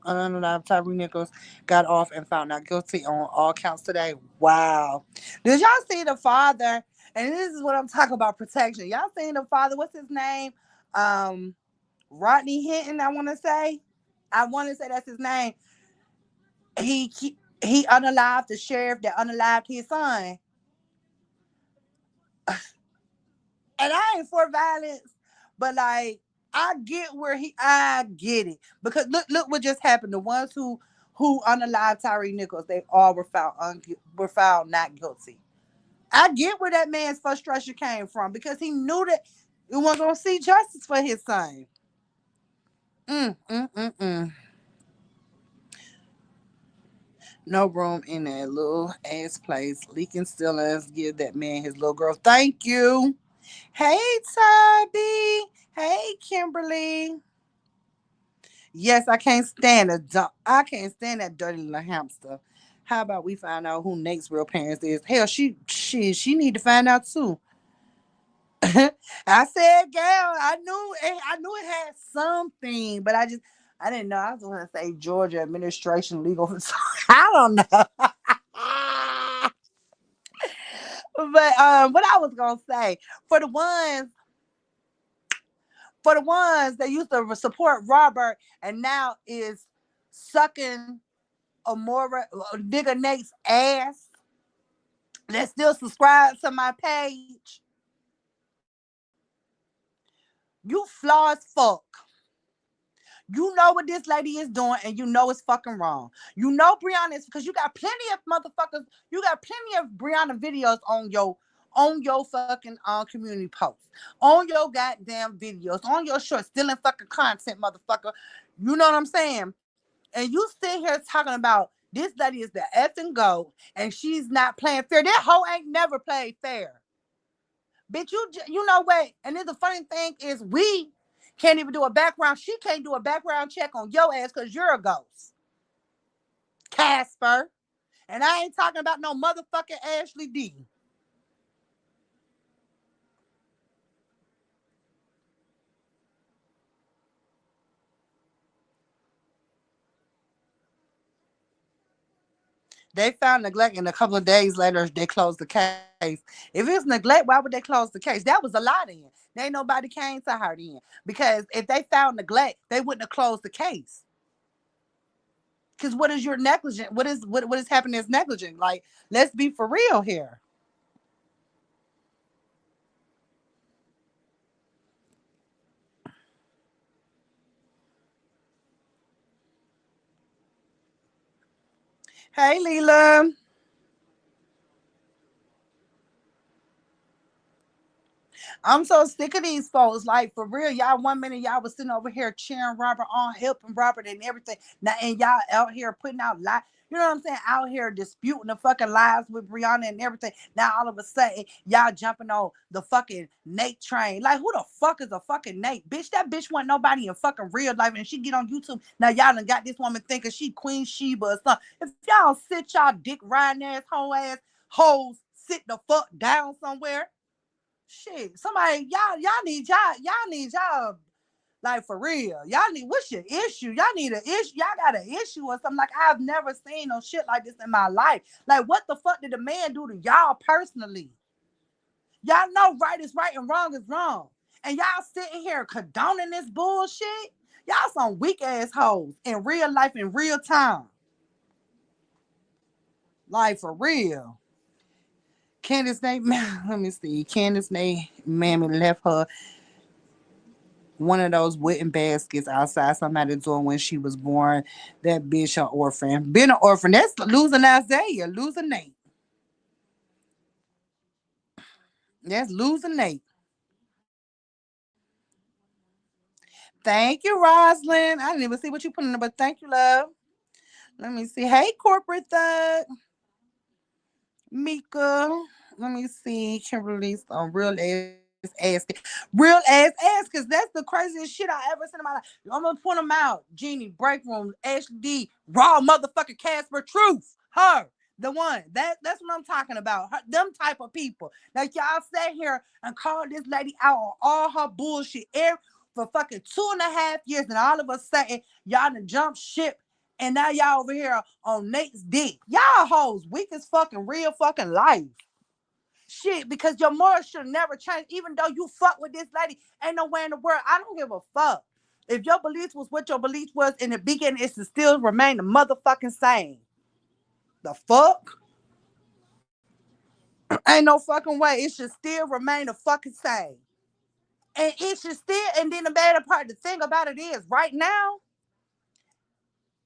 unalive Tyree Nichols got off and found not guilty on all counts today. Wow. Did y'all see the father? And this is what I'm talking about protection. Y'all seen the father? What's his name? Um, Rodney Hinton, I want to say. I want to say that's his name. He unalived the sheriff that unalived his son. And I ain't for violence, but like I get it. Because look what just happened. The ones who unalived Tyree Nichols, they all were found not guilty. I get where that man's frustration came from because he knew that he wasn't gonna see justice for his son. Mm, mm, mm, mm. No room in that little ass place. Leaking still us give that man his little girl. Thank you. Hey Tubby. Hey Kimberly. Yes, I can't stand that dirty little hamster. How about we find out who Nate's real parents is? Hell, she need to find out too. I said, "Gal, I knew it had something, but I didn't know. I was going to say Georgia administration legal. I don't know, but what I was gonna say for the ones that used to support Robert and now is sucking Amora nigga Nate's ass that still subscribe to my page, you flaw as fuck. You know what this lady is doing, and you know it's fucking wrong. You know Brianna is because you got plenty of motherfuckers. You got plenty of Brianna videos on your fucking community posts, on your goddamn videos, on your short, stealing fucking content, motherfucker. You know what I'm saying? And you sit here talking about this lady is the effing goat, and she's not playing fair. That hoe ain't never played fair. Bitch, you know what? And then the funny thing is, we can't even do a background. She can't do a background check on your ass because you're a ghost, Casper. And I ain't talking about no motherfucking Ashley D. They found neglect, and a couple of days later, they closed the case. If it's neglect, why would they close the case? That was a lie then. There ain't nobody came to her then. Because if they found neglect, they wouldn't have closed the case. Because what is your negligent? What is happening is negligent. Like, let's be for real here. Hey, Leela. I'm so sick of these folks. Like for real, y'all. One minute y'all was sitting over here cheering Robert on, helping Robert and everything. Now and y'all out here putting out lies. You know what I'm saying? Out here disputing the fucking lies with Brianna and everything. Now all of a sudden y'all jumping on the fucking Nate train. Like who the fuck is a fucking Nate? Bitch, that bitch wasn't nobody in fucking real life, and she get on YouTube. Now y'all done got this woman thinking she Queen Sheba or something. If y'all sit y'all dick riding ass hoes, sit the fuck down somewhere. Shit, somebody, y'all need y'all like for real. Y'all need what's your issue? Y'all need an issue. Y'all got an issue or something. Like I've never seen no shit like this in my life. Like what the fuck did the man do to y'all personally? Y'all know right is right and wrong is wrong, and y'all sitting here condoning this bullshit. Y'all some weak ass hoes in real life in real time. Like for real. Candace Nate, let me see. Candace Nate, mammy left her one of those wooden baskets outside somebody's door when she was born. That bitch an orphan. Being an orphan, that's losing Isaiah, losing Nate. That's losing Nate. Thank you, Roslyn. I didn't even see what you put in there, but thank you, love. Let me see. Hey, corporate thug. Mika. Let me see. Kimberly's on real ass ass, cause that's the craziest shit I ever seen in my life. I'm gonna point them out. Jeannie, Break Room, Ashley D, Raw motherfucking Casper Truth. Her. The one. That's what I'm talking about. Them type of people. Like y'all sat here and called this lady out on all her bullshit for fucking 2.5 years, and all of a sudden, y'all done jump ship and now y'all over here on Nate's dick. Y'all hoes weak as fucking real fucking life. Shit, because your morals should never change. Even though you fuck with this lady, ain't no way in the world. I don't give a fuck. If your beliefs was what your beliefs was in the beginning, it should still remain the motherfucking same. The fuck? Ain't no fucking way. It should still remain the fucking same. And it should still, and then the better part, the thing about it is, right now,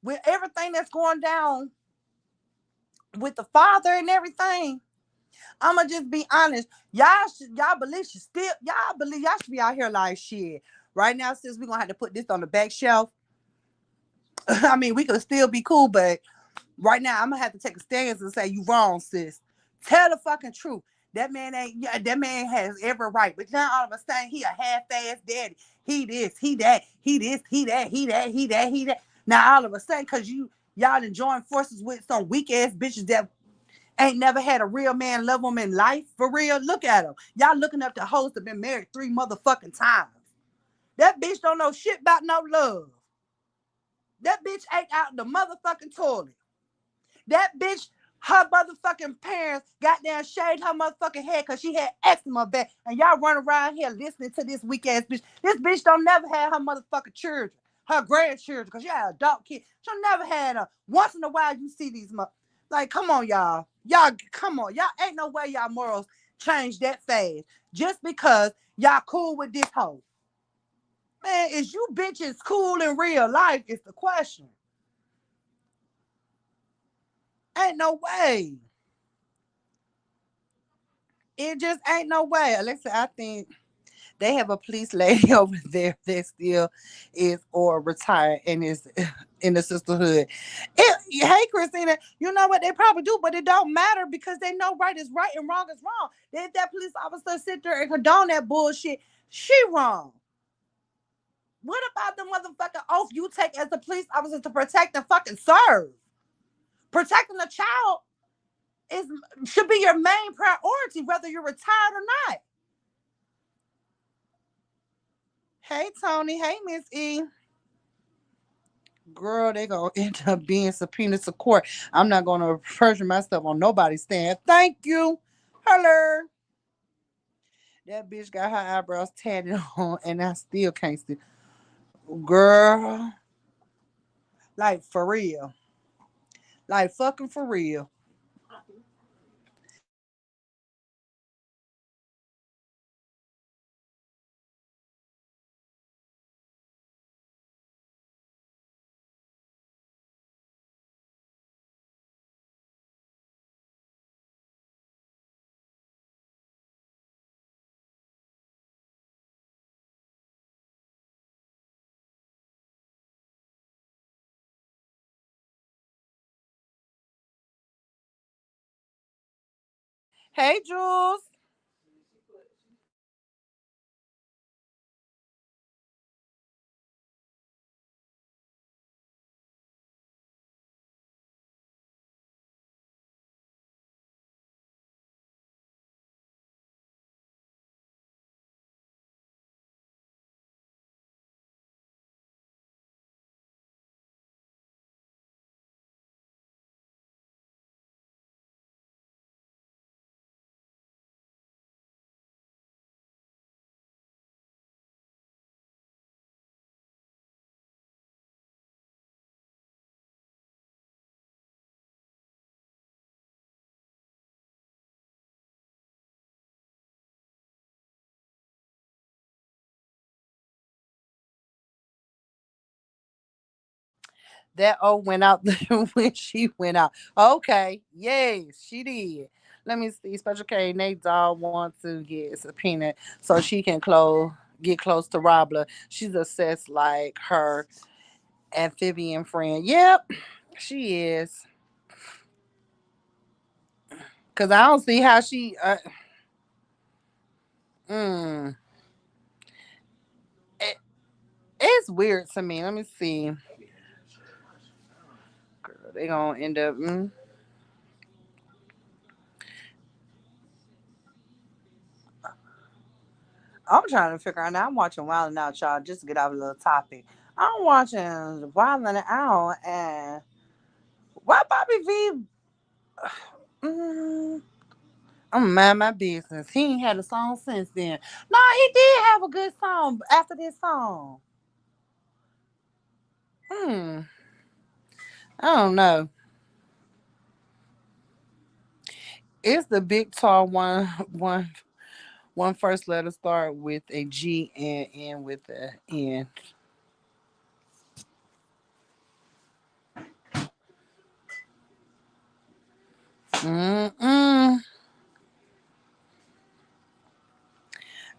with everything that's going down with the father and everything, I'ma just be honest. Y'all believe should still y'all believe y'all should be out here like shit. Right now, since we're gonna have to put this on the back shelf. I mean, we could still be cool, but right now I'm gonna have to take a stance and say you wrong, sis. Tell the fucking truth. That man ain't yeah, that man has every right. But now all of a sudden he a half-ass daddy. He this, he that, he this, he that, he that, he that, he that. Now all of a sudden, cause y'all done joined forces with some weak ass bitches that ain't never had a real man love them in life. For real, look at them. Y'all looking up to hoes that been married 3 motherfucking times. That bitch don't know shit about no love. That bitch ain't out the motherfucking toilet. That bitch, her motherfucking parents got down shaved her motherfucking head because she had eczema back. And y'all run around here listening to this weak ass bitch. This bitch don't never have her motherfucking children, her grandchildren, because she had adult kids. She'll never had her. Once in a while, you see these like, come on, y'all. Y'all, come on. Y'all ain't no way y'all morals change that fast just because y'all cool with this hoe. Man, is you bitches cool in real life? Is the question. Ain't no way. It just ain't no way. Alexa, I think they have a police lady over there that still is or retired and is in the sisterhood. Hey, Christina, you know what they probably do, but it don't matter because they know right is right and wrong is wrong. If that police officer sit there and condone that bullshit, she wrong. What about the motherfucking oath you take as a police officer to protect and fucking serve? Protecting the child is should be your main priority, whether you're retired or not. Hey, Tony. Hey, Miss E. Girl, they gonna end up being subpoenaed to court. I'm not gonna perjure myself on nobody's stand. Thank you. Hello. That bitch got her eyebrows tatted on, and I still can't see. Girl, like for real, like fucking for real. Hey, Jules. That O went out when she went out. Okay, yes, she did. Let me see. Special K Nate Doll wants to get subpoenaed so she can get close to Robler. She's assessed like her amphibian friend. Yep, she is. Cause I don't see how she. Mm, it, it's weird to me. Let me see. Girl, they gonna end up. I'm trying to figure out. Now I'm watching Wild 'N Out, y'all. Just to get off a little topic. I'm watching Wild 'N Out, and why Bobby V? Mm, I'm gonna mind my business. He ain't had a song since then. No, he did have a good song after this song. Hmm. I don't know. It's the big tall one first letter start with a G and end with a N. Mm-mm.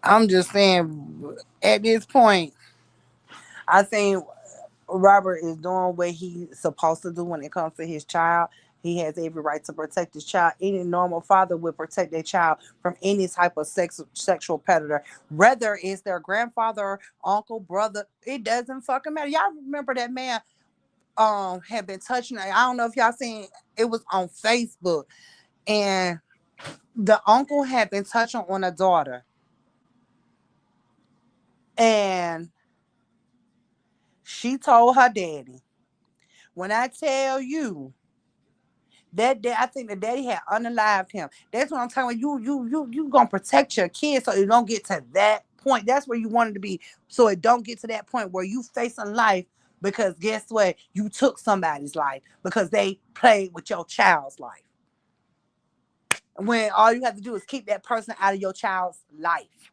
I'm just saying, at this point, I think Robert is doing what he's supposed to do when it comes to his child. He has every right to protect his child. Any normal father would protect their child from any type of sexual predator, whether it's their grandfather, uncle, brother. It doesn't fucking matter. Y'all remember that man had been touching. I don't know if y'all seen. It was on Facebook, and the uncle had been touching on a daughter, and she told her daddy, "When I tell you." I think the daddy had unalived him. That's what I'm telling you. You gonna protect your kids so it don't get to that point. That's where you wanted to be, so it don't get to that point where you facing life because guess what? You took somebody's life because they played with your child's life. When all you have to do is keep that person out of your child's life.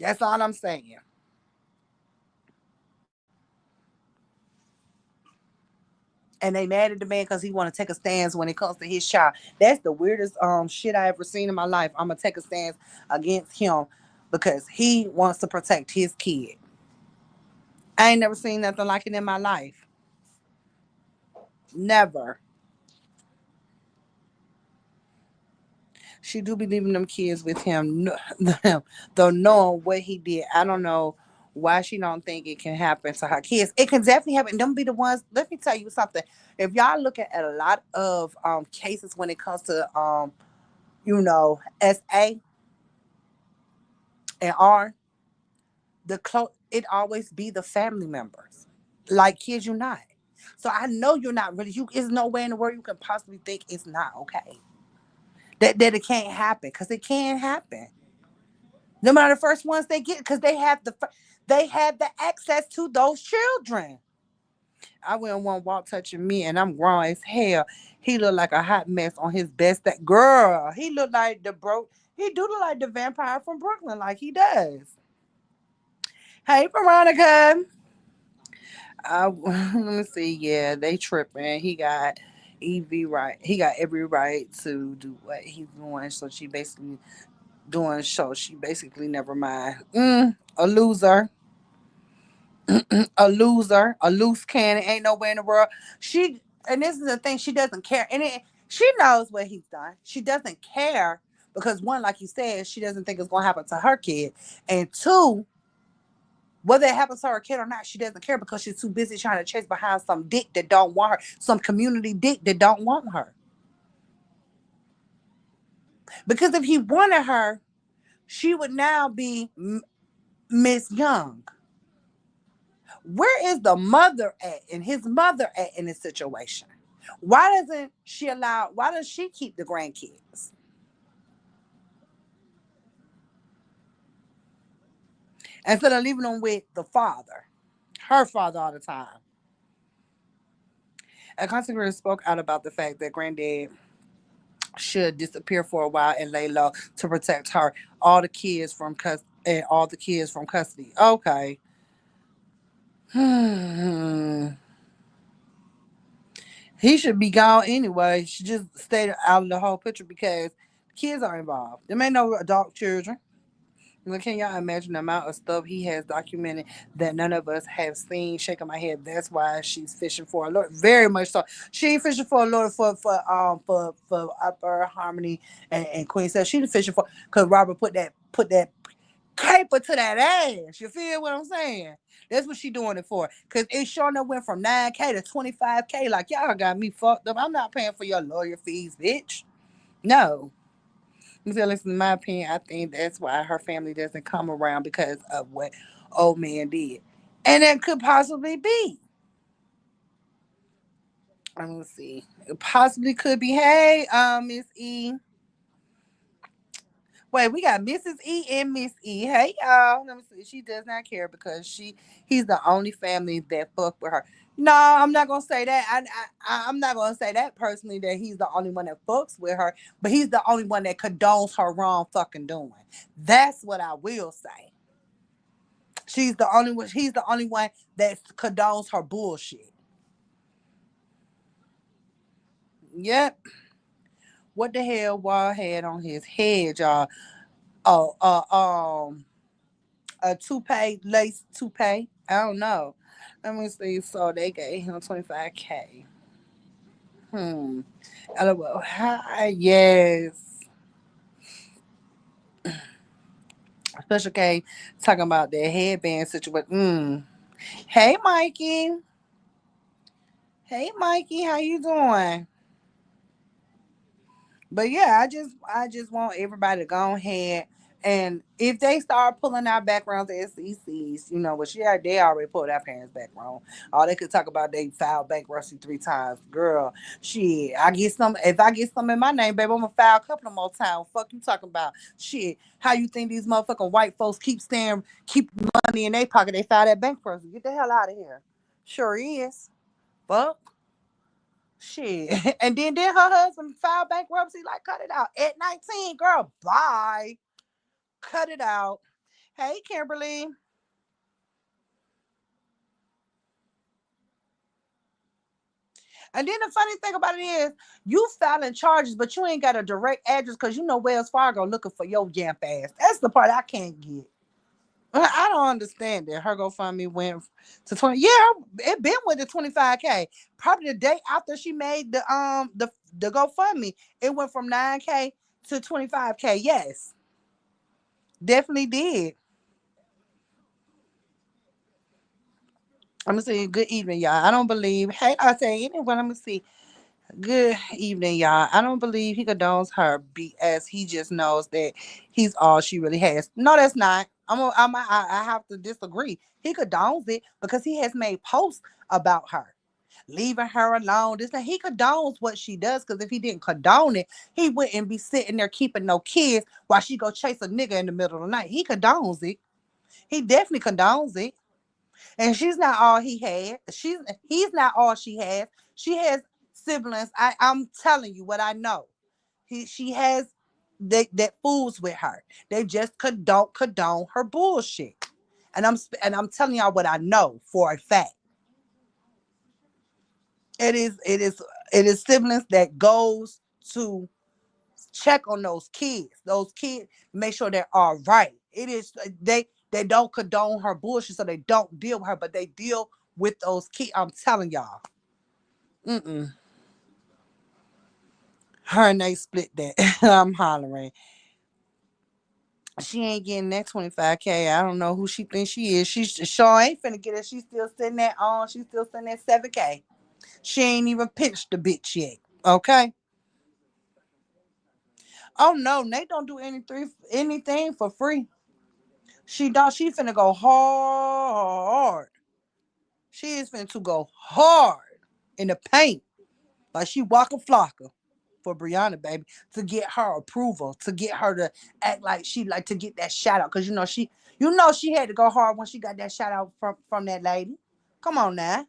That's all I'm saying. And they mad at the man because he want to take a stance when it comes to his child. That's the weirdest shit I ever seen in my life. I'm gonna take a stance against him because he wants to protect his kid. I ain't never seen nothing like it in my life. Never. She do be leaving them kids with him, though knowing what he did. I don't know why she don't think it can happen to her kids. It can definitely happen. Them be the ones. Let me tell you something. If y'all looking at a lot of cases when it comes to SA and R, it always be the family members. Like kids, you not. So I know you're not really. You is no way in the world you can possibly think it's not okay. That it can't happen because it can happen. No matter the first ones they get because they have the access to those children. I wouldn't want Walt touching me, and I'm grown as hell. He looked like a hot mess on his best. That girl, he looked like the bro. He do look like the vampire from Brooklyn, like he does. Hey, Veronica. Let me see. Yeah, they tripping. He got EV right. He got every right to do what he's doing. So she basically doing show. She basically never mind. A loser, a loser, a loose cannon. Ain't nowhere in the world. She and this is the thing. She doesn't care, and she knows what he's done. She doesn't care because one, like you said, she doesn't think it's gonna happen to her kid, and two, whether it happens to her kid or not, she doesn't care because she's too busy trying to chase behind some dick that don't want her, some community dick that don't want her. Because if he wanted her, she would now be Miss Young. Where is the mother at and his mother at in this situation? Why does she keep the grandkids instead of leaving them with the father, her father all the time? A consequence spoke out about the fact that granddad should disappear for a while and lay low to protect her, all the kids from custody. Okay. He should be gone anyway. He should just stay out of the whole picture because kids are involved. There ain't no adult children. Well, can y'all imagine the amount of stuff he has documented that none of us have seen? Shaking my head. That's why she's fishing for a Lord. Very much so. She ain't fishing for a Lord for Upper Harmony and Queen Cell. She's fishing for because Robert put that paper to that ass. You feel what I'm saying? That's what she doing it for. Cause it sure enough went from 9K to 25K. Like y'all got me fucked up. I'm not paying for your lawyer fees, bitch. No. So listen, in my opinion, I think that's why her family doesn't come around because of what old man did. And it could possibly be. I'm gonna see. It possibly could be. Hey, Miss E. Wait, we got Mrs. E and Miss E. Hey y'all. Let me see. She does not care because he's the only family that fuck with her. No, I'm not gonna say that. I'm not gonna say that personally that he's the only one that fucks with her, but he's the only one that condones her wrong fucking doing. That's what I will say. He's the only one that condones her bullshit. Yep. What the hell Wall had on his head, y'all? Oh, a toupee, lace toupee. I don't know. Let me see. So they gave him 25K. Hmm. LOL. Hi, yes. Special K talking about their headband situation. Hey, Mikey. Hey, Mikey. How you doing? But yeah, I just want everybody to go ahead and if they start pulling out backgrounds as SECs, which yeah, they already pulled our parents' background. All they could talk about they filed bankruptcy 3 times. Girl, shit. If I get some in my name, baby, I'm gonna file a couple of more times. Fuck you talking about. Shit. How you think these motherfucking white folks keep money in their pocket? They file that bankruptcy. Get the hell out of here. Sure is. Fuck. Shit. And then her husband filed bankruptcy. Like, cut it out. At 19, girl, bye. Cut it out. Hey, Kimberly. And then the funny thing about it is, you filing charges, but you ain't got a direct address because you know Wells Fargo looking for your yamp ass. That's the part I can't get. I don't understand that. Her GoFundMe went to 20. Yeah, it been with the 25K. Probably the day after she made the GoFundMe, it went from 9K to 25K. Yes, definitely did. I'm gonna say good evening, y'all. I don't believe. Hey, I say anyone. I'm gonna see. Good evening, y'all. I don't believe he condones her BS. He just knows that he's all she really has. No, that's not. I have to disagree. He condones it because he has made posts about her, leaving her alone. This he condones what she does because if he didn't condone it, he wouldn't be sitting there keeping no kids while she go chase a nigga in the middle of the night. He condones it. He definitely condones it. And she's not all he had. He's not all she has. She has siblings. I'm telling you what I know. She has that fools with her. They just don't condone her bullshit. And I'm telling y'all what I know for a fact. It is siblings that goes to check on those kids. Those kids make sure they're all right. It is they don't condone her bullshit, so they don't deal with her, but they deal with those kids. I'm telling y'all. Mm-mm. Her and they split that. I'm hollering. She ain't getting that 25K. I don't know who she thinks she is. She sure ain't finna get it. She's still sitting at She's still sitting at 7K. She ain't even pitched the bitch yet. Okay. Oh no, Nate don't do anything for free. She don't. She finna go hard. She is finna to go hard in the paint, like she walking flocker for Brianna, baby, to get her approval, to get her to act like she like to get that shout out, cause she had to go hard when she got that shout out from that lady. Come on now,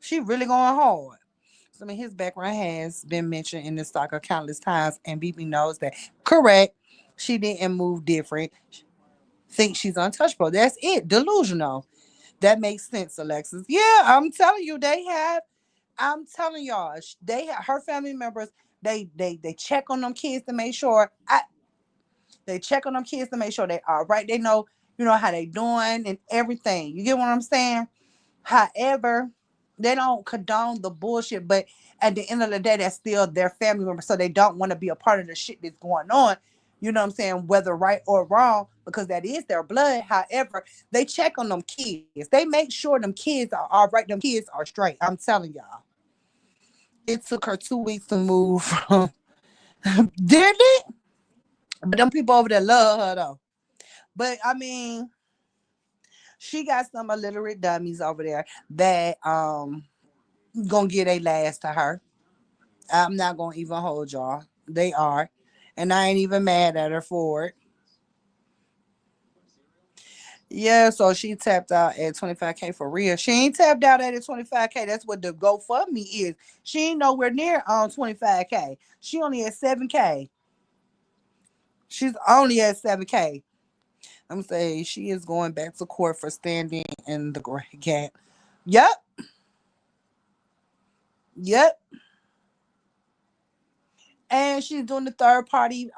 she really going hard. So, I mean, his background has been mentioned in the soccer countless times, and BB knows that. Correct. She didn't move different. Think she's untouchable. That's it. Delusional. That makes sense, Alexis. Yeah, I'm telling you, they have. I'm telling y'all, they have her family members. They check on them kids to make sure. They check on them kids to make sure they are right. They know, how they doing and everything. You get what I'm saying? However, they don't condone the bullshit, but at the end of the day, that's still their family member. So they don't want to be a part of the shit that's going on. You know what I'm saying? Whether right or wrong, because that is their blood. However, they check on them kids. They make sure them kids are all right. Them kids are straight. I'm telling y'all. It took her 2 weeks to move from. Did it? But them people over there love her though. But I mean, she got some illiterate dummies over there that gonna get a last to her. I'm not gonna even hold y'all. They are. And I ain't even mad at her for it. Yeah, so she tapped out at 25K for real. She ain't tapped out at 25K. That's what the GoFundMe is. She ain't nowhere near on 25K. She only at 7K. She's only at 7K. I'm saying she is going back to court for standing in the great gap. Yep. Yep. And she's doing the third party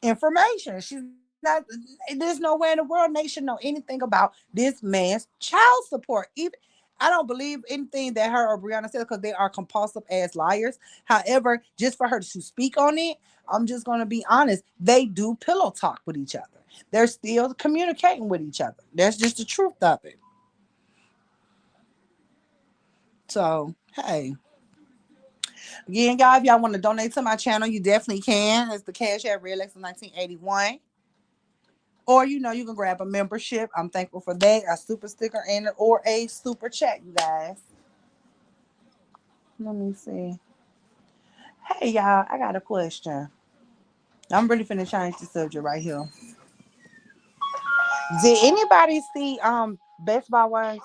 information. She's not. There's nowhere in the world they should know anything about this man's child support. Even I don't believe anything that her or Brianna said because they are compulsive ass liars. However, just for her to speak on it, I'm just gonna be honest. They do pillow talk with each other. They're still communicating with each other. That's just the truth of it. So hey, again, y'all, if y'all want to donate to my channel, you definitely can. It's the Cash App Real X 1981. Or you can grab a membership. I'm thankful for that. A super sticker and or a super chat, you guys. Let me see. Hey y'all, I got a question. I'm really finna change the subject right here. Did anybody see Best Buy One's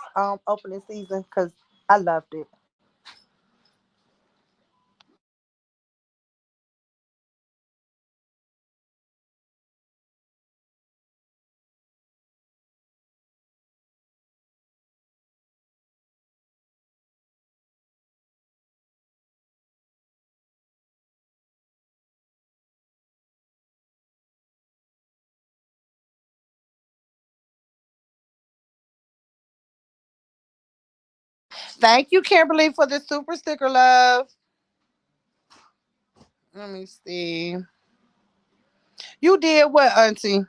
opening season? Cause I loved it. Thank you, Kimberly, for the super sticker, love. Let me see. You did what, Auntie?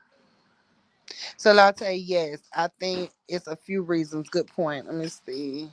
So I'll tell you, yes. I think it's a few reasons. Good point. Let me see.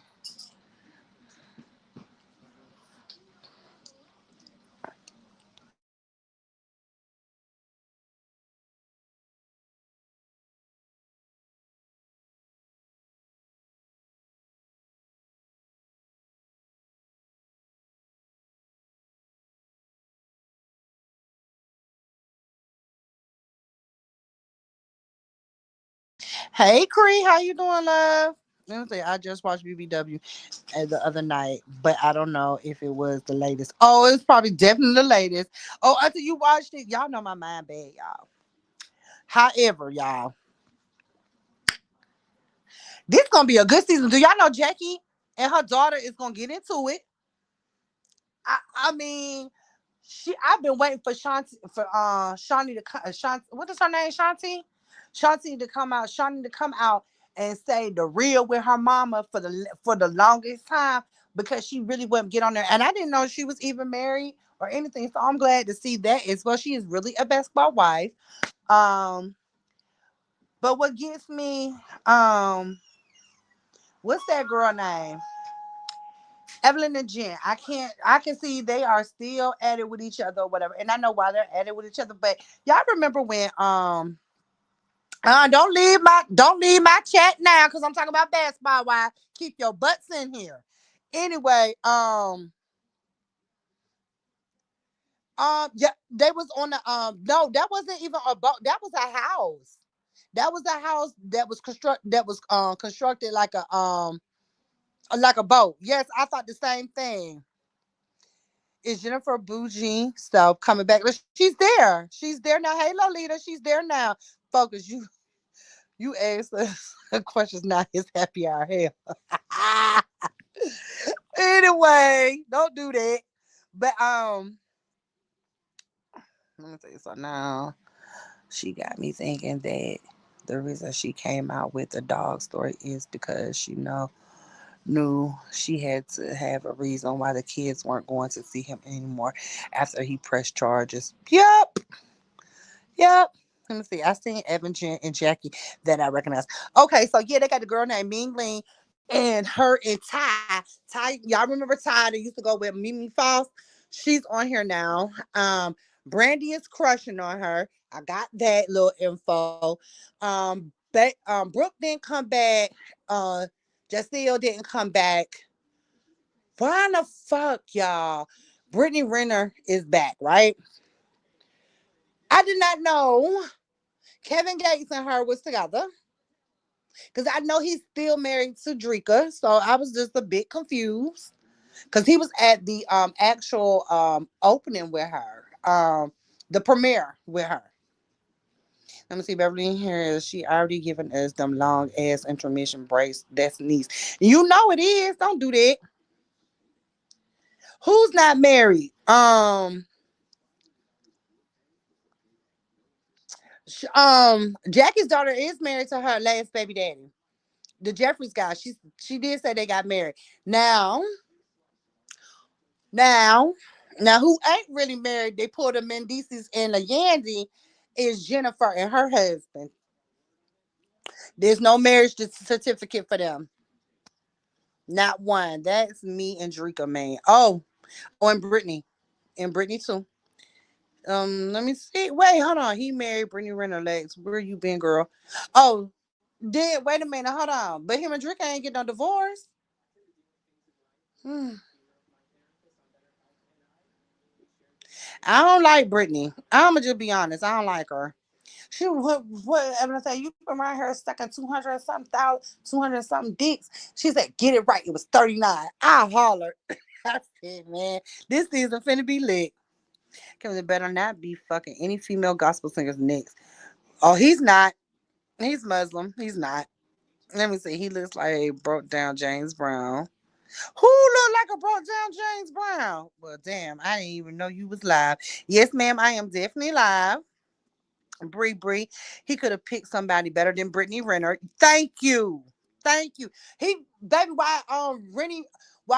Hey, Cree, how you doing, love? Let me say, I just watched BBW the other night, but I don't know if it was the latest. Oh, it's probably definitely the latest. Oh, until you watched it, y'all know my mind bad, y'all. However, y'all, this gonna be a good season. Do y'all know Jackie and her daughter is gonna get into it? I mean, I've been waiting for Shanti to come. Shanti, what is her name? Shanti to come out and say the real with her mama for the longest time because she really wouldn't get on there. And I didn't know she was even married or anything. So I'm glad to see that as well. She is really a basketball wife. Um, but what gets me, um, what's that girl name? Evelyn and Jen, I can see they are still at it with each other or whatever. And I know why they're at it with each other. But y'all remember when don't leave my chat now because I'm talking about basketball. Why keep your butts in here? Anyway, yeah, they was on the no, that wasn't even a boat. That was a house. That was a house that was constructed like a boat. Yes, I thought the same thing. Is Jennifer Bougie stuff coming back? She's there. She's there now. Hey Lolita, she's there now. Focus. You asked us questions, not his happy hour. Hell. Anyway, don't do that. But let me tell you something now. She got me thinking that the reason she came out with the dog story is because she knew she had to have a reason why the kids weren't going to see him anymore after he pressed charges. Yep. Yep. Let me see. I seen Evan, Jen, and Jackie that I recognize. Okay, so yeah, they got the girl named Ming Ling and her and Ty. Ty, y'all remember Ty that used to go with Mimi Foss? She's on here now. Brandy is crushing on her. I got that little info. Brooke didn't come back. Uh, Jaceel didn't come back. Why the fuck, y'all? Brittany Renner is back, right? I did not know Kevin Gates and her was together because I know he's still married to Drika, so I was just a bit confused because he was at the actual opening with her, the premiere with her. Let me see, Beverly here. She already given us them long ass intermission breaks. That's niece. You know it is. Don't do that. Who's not married? Jackie's daughter is married to her last baby daddy, the Jeffries guy. She did say they got married. Now, now, now, who ain't really married? They pulled the Mendices and the Yandy is Jennifer and her husband. There's no marriage certificate for them. Not one. That's me and Drika, man. Oh, and Brittany. And Brittany too. Let me see. Wait, hold on. He married Brittany Renner Legs. Where you been, girl? Oh, did wait a minute, hold on. But him and Drika ain't get no divorce. Hmm. I don't like Brittany. I'ma just be honest. I don't like her. She what I'm gonna say, you been around here sucking 200 and something thousand, 200 and something dicks. She said, get it right. It was 39. I hollered. I said, man, this season finna be lit. Kevin better not be fucking any female gospel singers next. Oh, he's not. He's Muslim. He's not. Let me see. He looks like a broke down James Brown. Who look like a broke down James Brown? Well, damn, I didn't even know you was live. Yes, ma'am, I am definitely live. Bree. He could have picked somebody better than Brittany Renner. Thank you. Thank you. He baby, why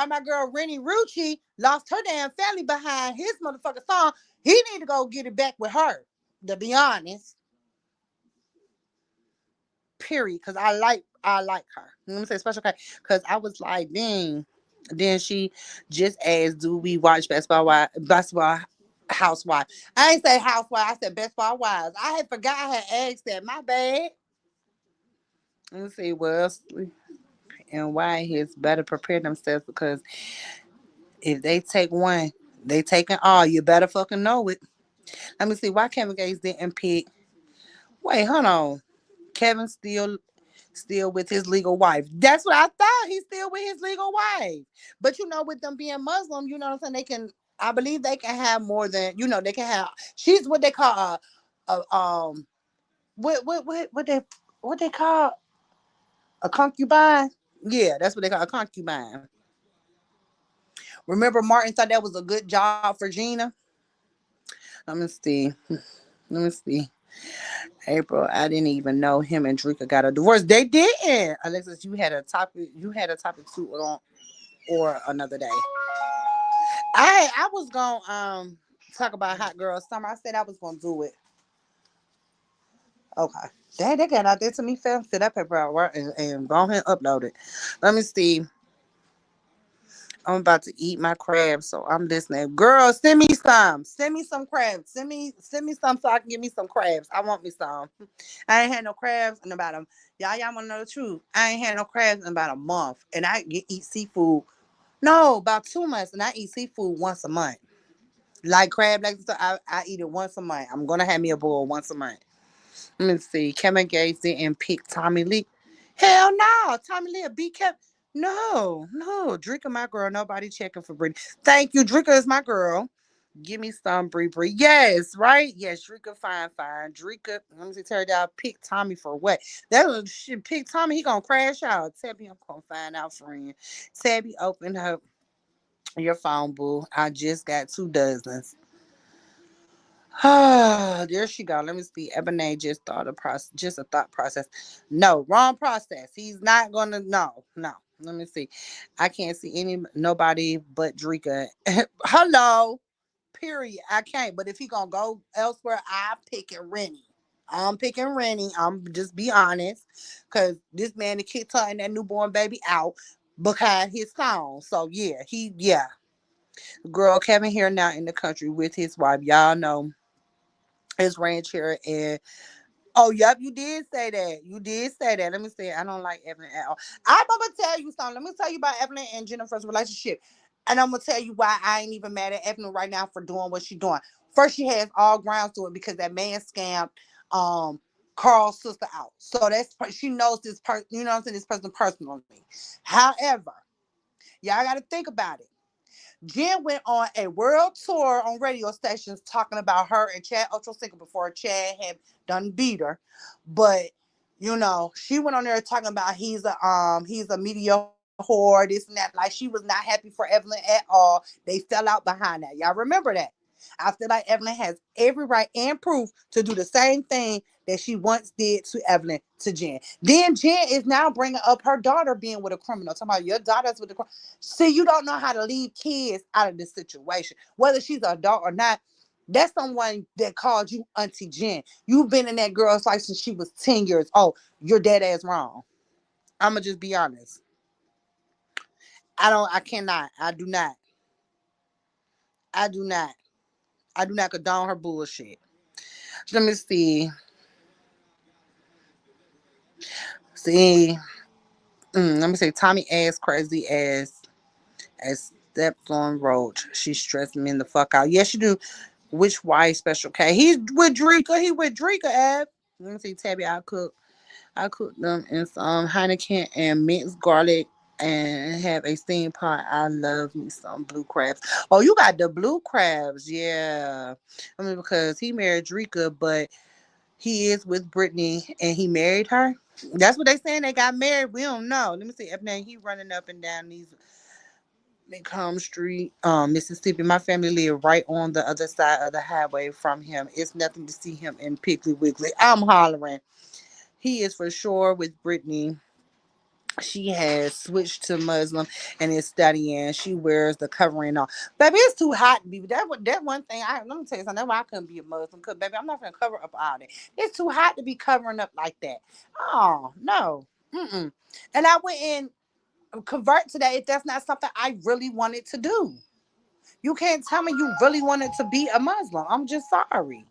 my girl Rennie Rucci lost her damn family behind his motherfucking song. He need to go get it back with her. To be honest. Period. Cause I like her. Let me say special K. Cause I was like, dang. Then she just asked, do we watch basketball housewife? I ain't say housewife, I said basketball wives. I had forgot I had asked that. My bad. Let me see what else and why he's better prepare themselves because if they take one, they taking all. You better fucking know it. Let me see why Kevin Gates didn't pick. Wait, hold on. Kevin still with his legal wife. That's what I thought. He's still with his legal wife. But with them being Muslim, you know what I'm saying? They can I believe they can have more than they can have she's what they call a what they call a concubine? Yeah, that's what they call a concubine. Remember Martin thought that was a good job for Gina? Let me see. Let me see. April, I didn't even know him and Drika got a divorce. They didn't. Alexis, you had a topic. You had a topic too on or another day. I was gonna talk about Hot Girl Summer. I said I was gonna do it. Okay. Dang, they got out there to me fast. Sit that paper out right and go ahead and upload it. Let me see. I'm about to eat my crabs, so I'm listening. Girl, send me some. Send me some crabs. Send me some so I can get me some crabs. I want me some. I ain't had no crabs in about a y'all wanna know the truth. I ain't had no crabs in about a month. And eat seafood. No, about 2 months, and I eat seafood once a month. Like crab legs, so I eat it once a month. I'm gonna have me a bowl once a month. Let me see. Kevin Gates didn't pick Tommy Lee. Hell no. Tommy Lee a B Kev. No. Drika my girl. Nobody checking for Brittany. Thank you. Drika is my girl. Give me some Bree Bree. Yes, right? Yes, Drika, fine, fine. Drika, let me see, Terry down. Pick Tommy for what? That little shit, pick Tommy, he gonna crash out. Tabby, I'm gonna find out, friend. Tabby, open up your phone, boo. I just got 2 dozens. There she go. Let me see. Ebony just thought a process, just a thought process. No, wrong process. He's not gonna. No, no. Let me see. I can't see nobody but Drika. Hello. Period. I can't. But if he gonna go elsewhere, I pick it Rennie. I'm picking Rennie. I'm just be honest, cause this man that kicked her and that newborn baby out because his song. So yeah. Girl, Kevin here now in the country with his wife. Y'all know his ranch here and oh, yep, you did say that. You did say that. Let me say, I don't like Evelyn at all. I'm gonna tell you something. Let me tell you about Evelyn and Jennifer's relationship, and I'm gonna tell you why I ain't even mad at Evelyn right now for doing what she doing. First, she has all grounds to it because that man scammed um Carl's sister out. So she knows this person. You know what I'm saying? This person personally. However, y'all got to think about it. Jen went on a world tour on radio stations talking about her and Chad Ochocinco before Chad had done beat her. But she went on there talking about he's a media whore, this and that. Like she was not happy for Evelyn at all. They fell out behind that. Y'all remember that. I feel like Evelyn has every right and proof to do the same thing that she once did to Evelyn to Jen. Then Jen is now bringing up her daughter being with a criminal. Talking about your daughter's with the criminal. See, you don't know how to leave kids out of this situation, whether she's an adult or not. That's someone that called you Auntie Jen. You've been in that girl's life since she was 10 years old. You're dead ass wrong. I'ma just be honest. I cannot. I do not. I do not. I do not condone her bullshit. Let me see. See. Let me say Tommy ass crazy as steps on roach. She stressed me the fuck out. Yes, you do. Which white special K? He's with Drika. He with Drika, Ab. Let me see, Tabby. I cook them in some Heineken and minced garlic and have a steamed pot. I love me some blue crabs. Oh, you got the blue crabs, yeah. I mean, because he married Drika, but he is with Brittany and he married her. That's what they saying. They got married. We don't know. Let me see. Now he running up and down these Macomb Street, Mississippi. My family live right on the other side of the highway from him. It's nothing to see him in Piggly Wiggly. I'm hollering. He is for sure with Brittany. She has switched to Muslim and is studying. She wears the covering on. Baby, it's too hot to be. That one thing. Let me tell you something. That's why I couldn't be a Muslim. Cause baby, I'm not gonna cover up all that. It's too hot to be covering up like that. Oh no. Mm-mm. And I went and convert to that if that's not something I really wanted to do. You can't tell me you really wanted to be a Muslim. I'm just sorry.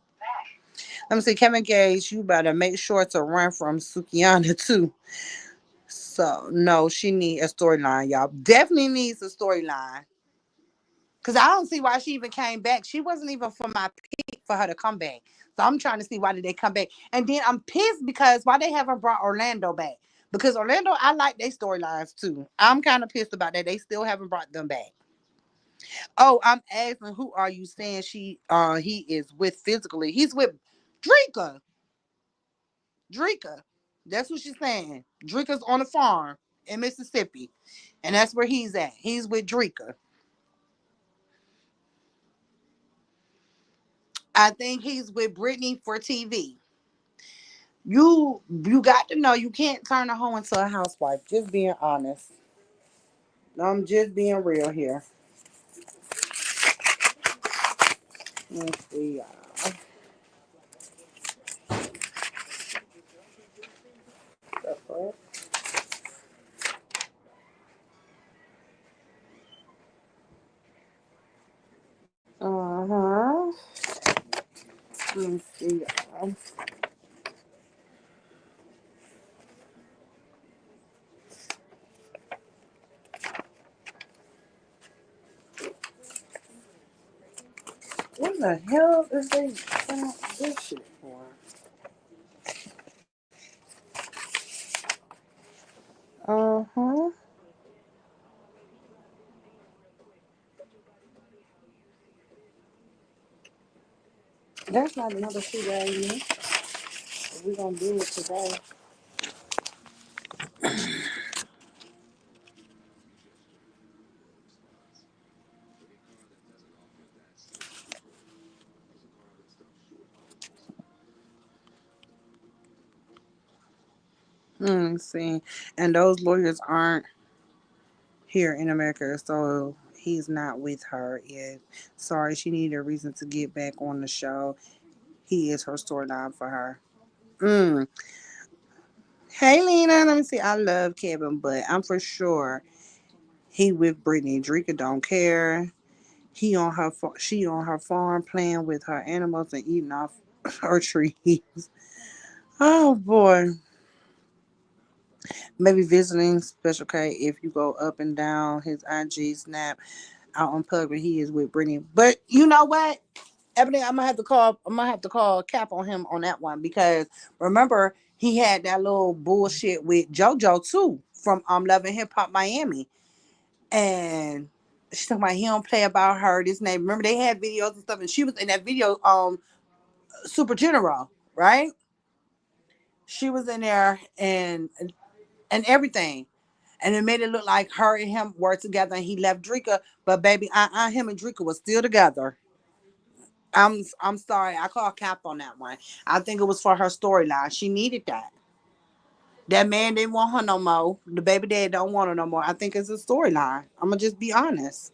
Let me see, Kevin Gage, you better make sure to run from Sukiana too. So no, she need a storyline, y'all. Definitely needs a storyline. Cause I don't see why she even came back. She wasn't even for my pick for her to come back. So I'm trying to see why did they come back. And then I'm pissed because why they haven't brought Orlando back. Because Orlando, I like their storylines too. I'm kind of pissed about that. They still haven't brought them back. Oh, I'm asking who are you saying he is with physically? He's with Drika. Drika. That's what she's saying. Drika's on a farm in Mississippi. And that's where he's at. He's with Drika. I think he's with Brittany for TV. You got to know you can't turn a hoe into a housewife. Just being honest. I'm just being real here. Let's see. Uh-huh. Let's see. What the hell is they sending this shit for? Uh-huh. That's not another shoe that me. We're gonna do it today. See, and those lawyers aren't here in America, so he's not with her yet. Sorry, she needed a reason to get back on the show. He is her storyline for her. Mm. Hey, Lena. Let me see. I love Kevin, but I'm for sure he with Brittany. Drika don't care. She on her farm playing with her animals and eating off her trees. Oh boy. Maybe visiting Special K if you go up and down his IG snap out on public. He is with Brittany. But you know what? Ebony, I'm gonna have to call Cap on him on that one because remember he had that little bullshit with JoJo too from Love and Hip Hop Miami. And she's talking about he don't play about her, this name. Remember they had videos and stuff and she was in that video Super General, right? She was in there and everything. And it made it look like her and him were together and he left Drika, but baby, him and Drika was still together. I'm sorry, I call Cap on that one. I think it was for her storyline. She needed that. That man didn't want her no more. The baby dad don't want her no more. I think it's a storyline. I'm gonna just be honest.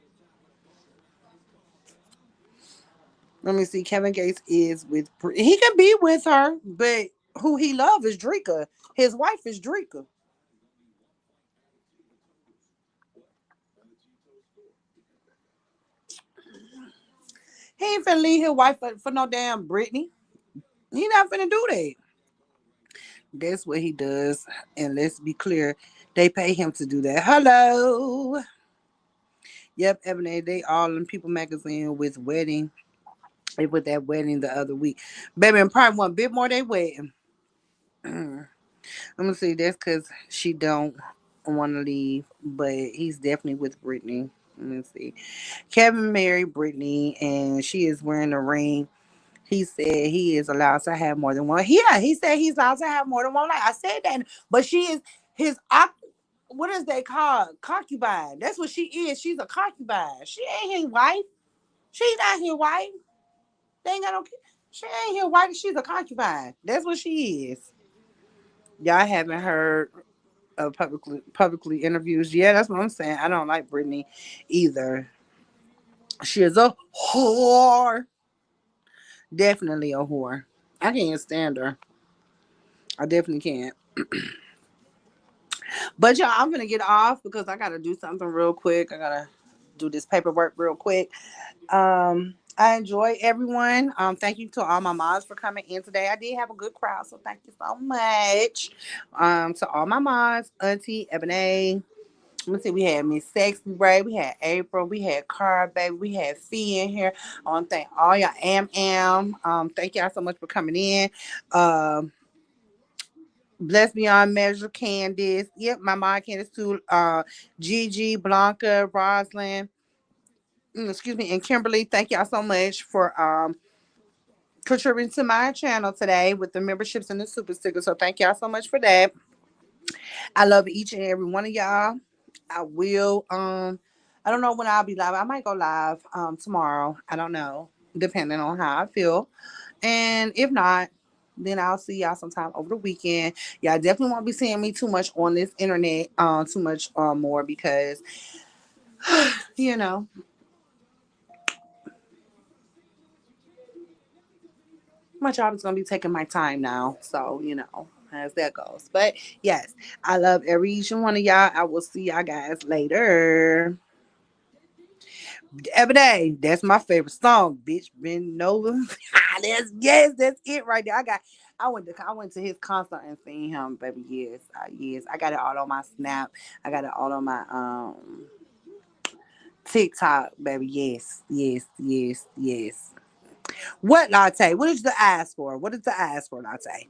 Let me see. Kevin Gates is with. He can be with her, but who he love is Drika. His wife is Drika. He ain't finna leave his wife for no damn Brittany. He not finna do that. That's what he does. And let's be clear, they pay him to do that. Hello. Yep, Ebony, they all in People magazine with wedding. They put that wedding the other week. Baby, and probably one bit more they wedding. I'm gonna say that's because she don't want to leave, but he's definitely with Brittany. Let me see. Kevin married Brittany, and she is wearing a ring. He said he is allowed to have more than one. Yeah, he said he's allowed to have more than one. Like I said that, but she is his what is they called? Concubine. That's what she is. She's a concubine. She ain't his wife. She's not his wife. They ain't got no. She ain't his wife. She's a concubine. That's what she is. Y'all haven't heard publicly interviews. Yeah, that's what I'm saying. I don't like Brittany either. She is a whore. Definitely a whore. I can't stand her. I definitely can't. But y'all, I'm gonna get off because I gotta do something real quick. I gotta do this paperwork real quick. I enjoy everyone. Thank you to all my moms for coming in today. I did have a good crowd, so thank you so much. To all my moms, Auntie Ebony. Let me see, we had Miss Sexy Ray, we had April, we had Car Baby, we had Fee in here. I want to thank all y'all am. Thank y'all so much for coming in. Um, Bless Beyond Measure, Candice. Yep, my mom Candice too. Gigi, Blanca, Roslyn, excuse me, and Kimberly. Thank y'all so much for contributing to my channel today with the memberships and the super stickers. So thank y'all so much for that. I love each and every one of y'all. I will I don't know when I'll be live. I might go live tomorrow. I don't know, depending on how I feel. And if not, then I'll see y'all sometime over the weekend. Y'all definitely won't be seeing me too much on this internet, too much more because you know, my job is gonna be taking my time now. So, as that goes. But yes, I love every each one of y'all. I will see y'all guys later. Every day. That's my favorite song, bitch. Been over. That's it right there. I went to his concert and seen him, baby. Yes, yes. I got it all on my Snap. I got it all on my TikTok, baby. Yes, yes, yes, yes. What latte? What is the ask for? What is the ask for, latte?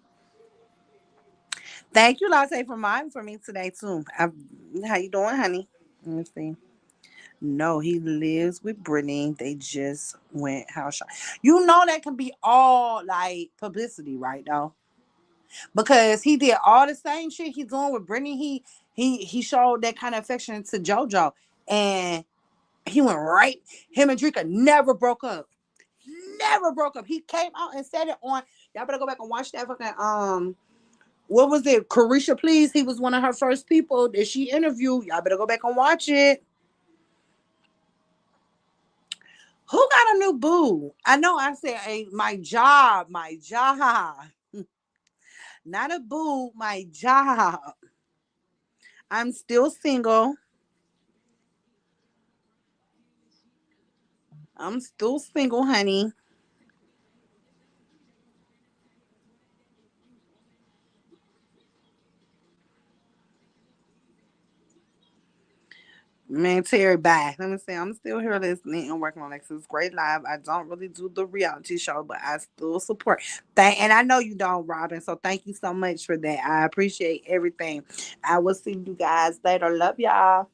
Thank you, latte, for mine for me today too. How you doing, honey? Let me see. No, he lives with Brittany. They just went house shop. You know that can be all like publicity, right? Though, because he did all the same shit he's doing with Brittany. He showed that kind of affection to JoJo, and he went right. Him and Drika never broke up. Never broke up. He came out and said it on. Y'all better go back and watch that fucking What was it? Carisha, please. He was one of her first people that she interviewed. Y'all better go back and watch it. Who got a new boo? I know I said my job. Not a boo, my job. I'm still single. I'm still single, honey. Man, Terry, bye. Let me say, I'm still here listening and working on Lexus. Great live. I don't really do the reality show, but I still support. And I know you don't, Robin. So thank you so much for that. I appreciate everything. I will see you guys later. Love y'all.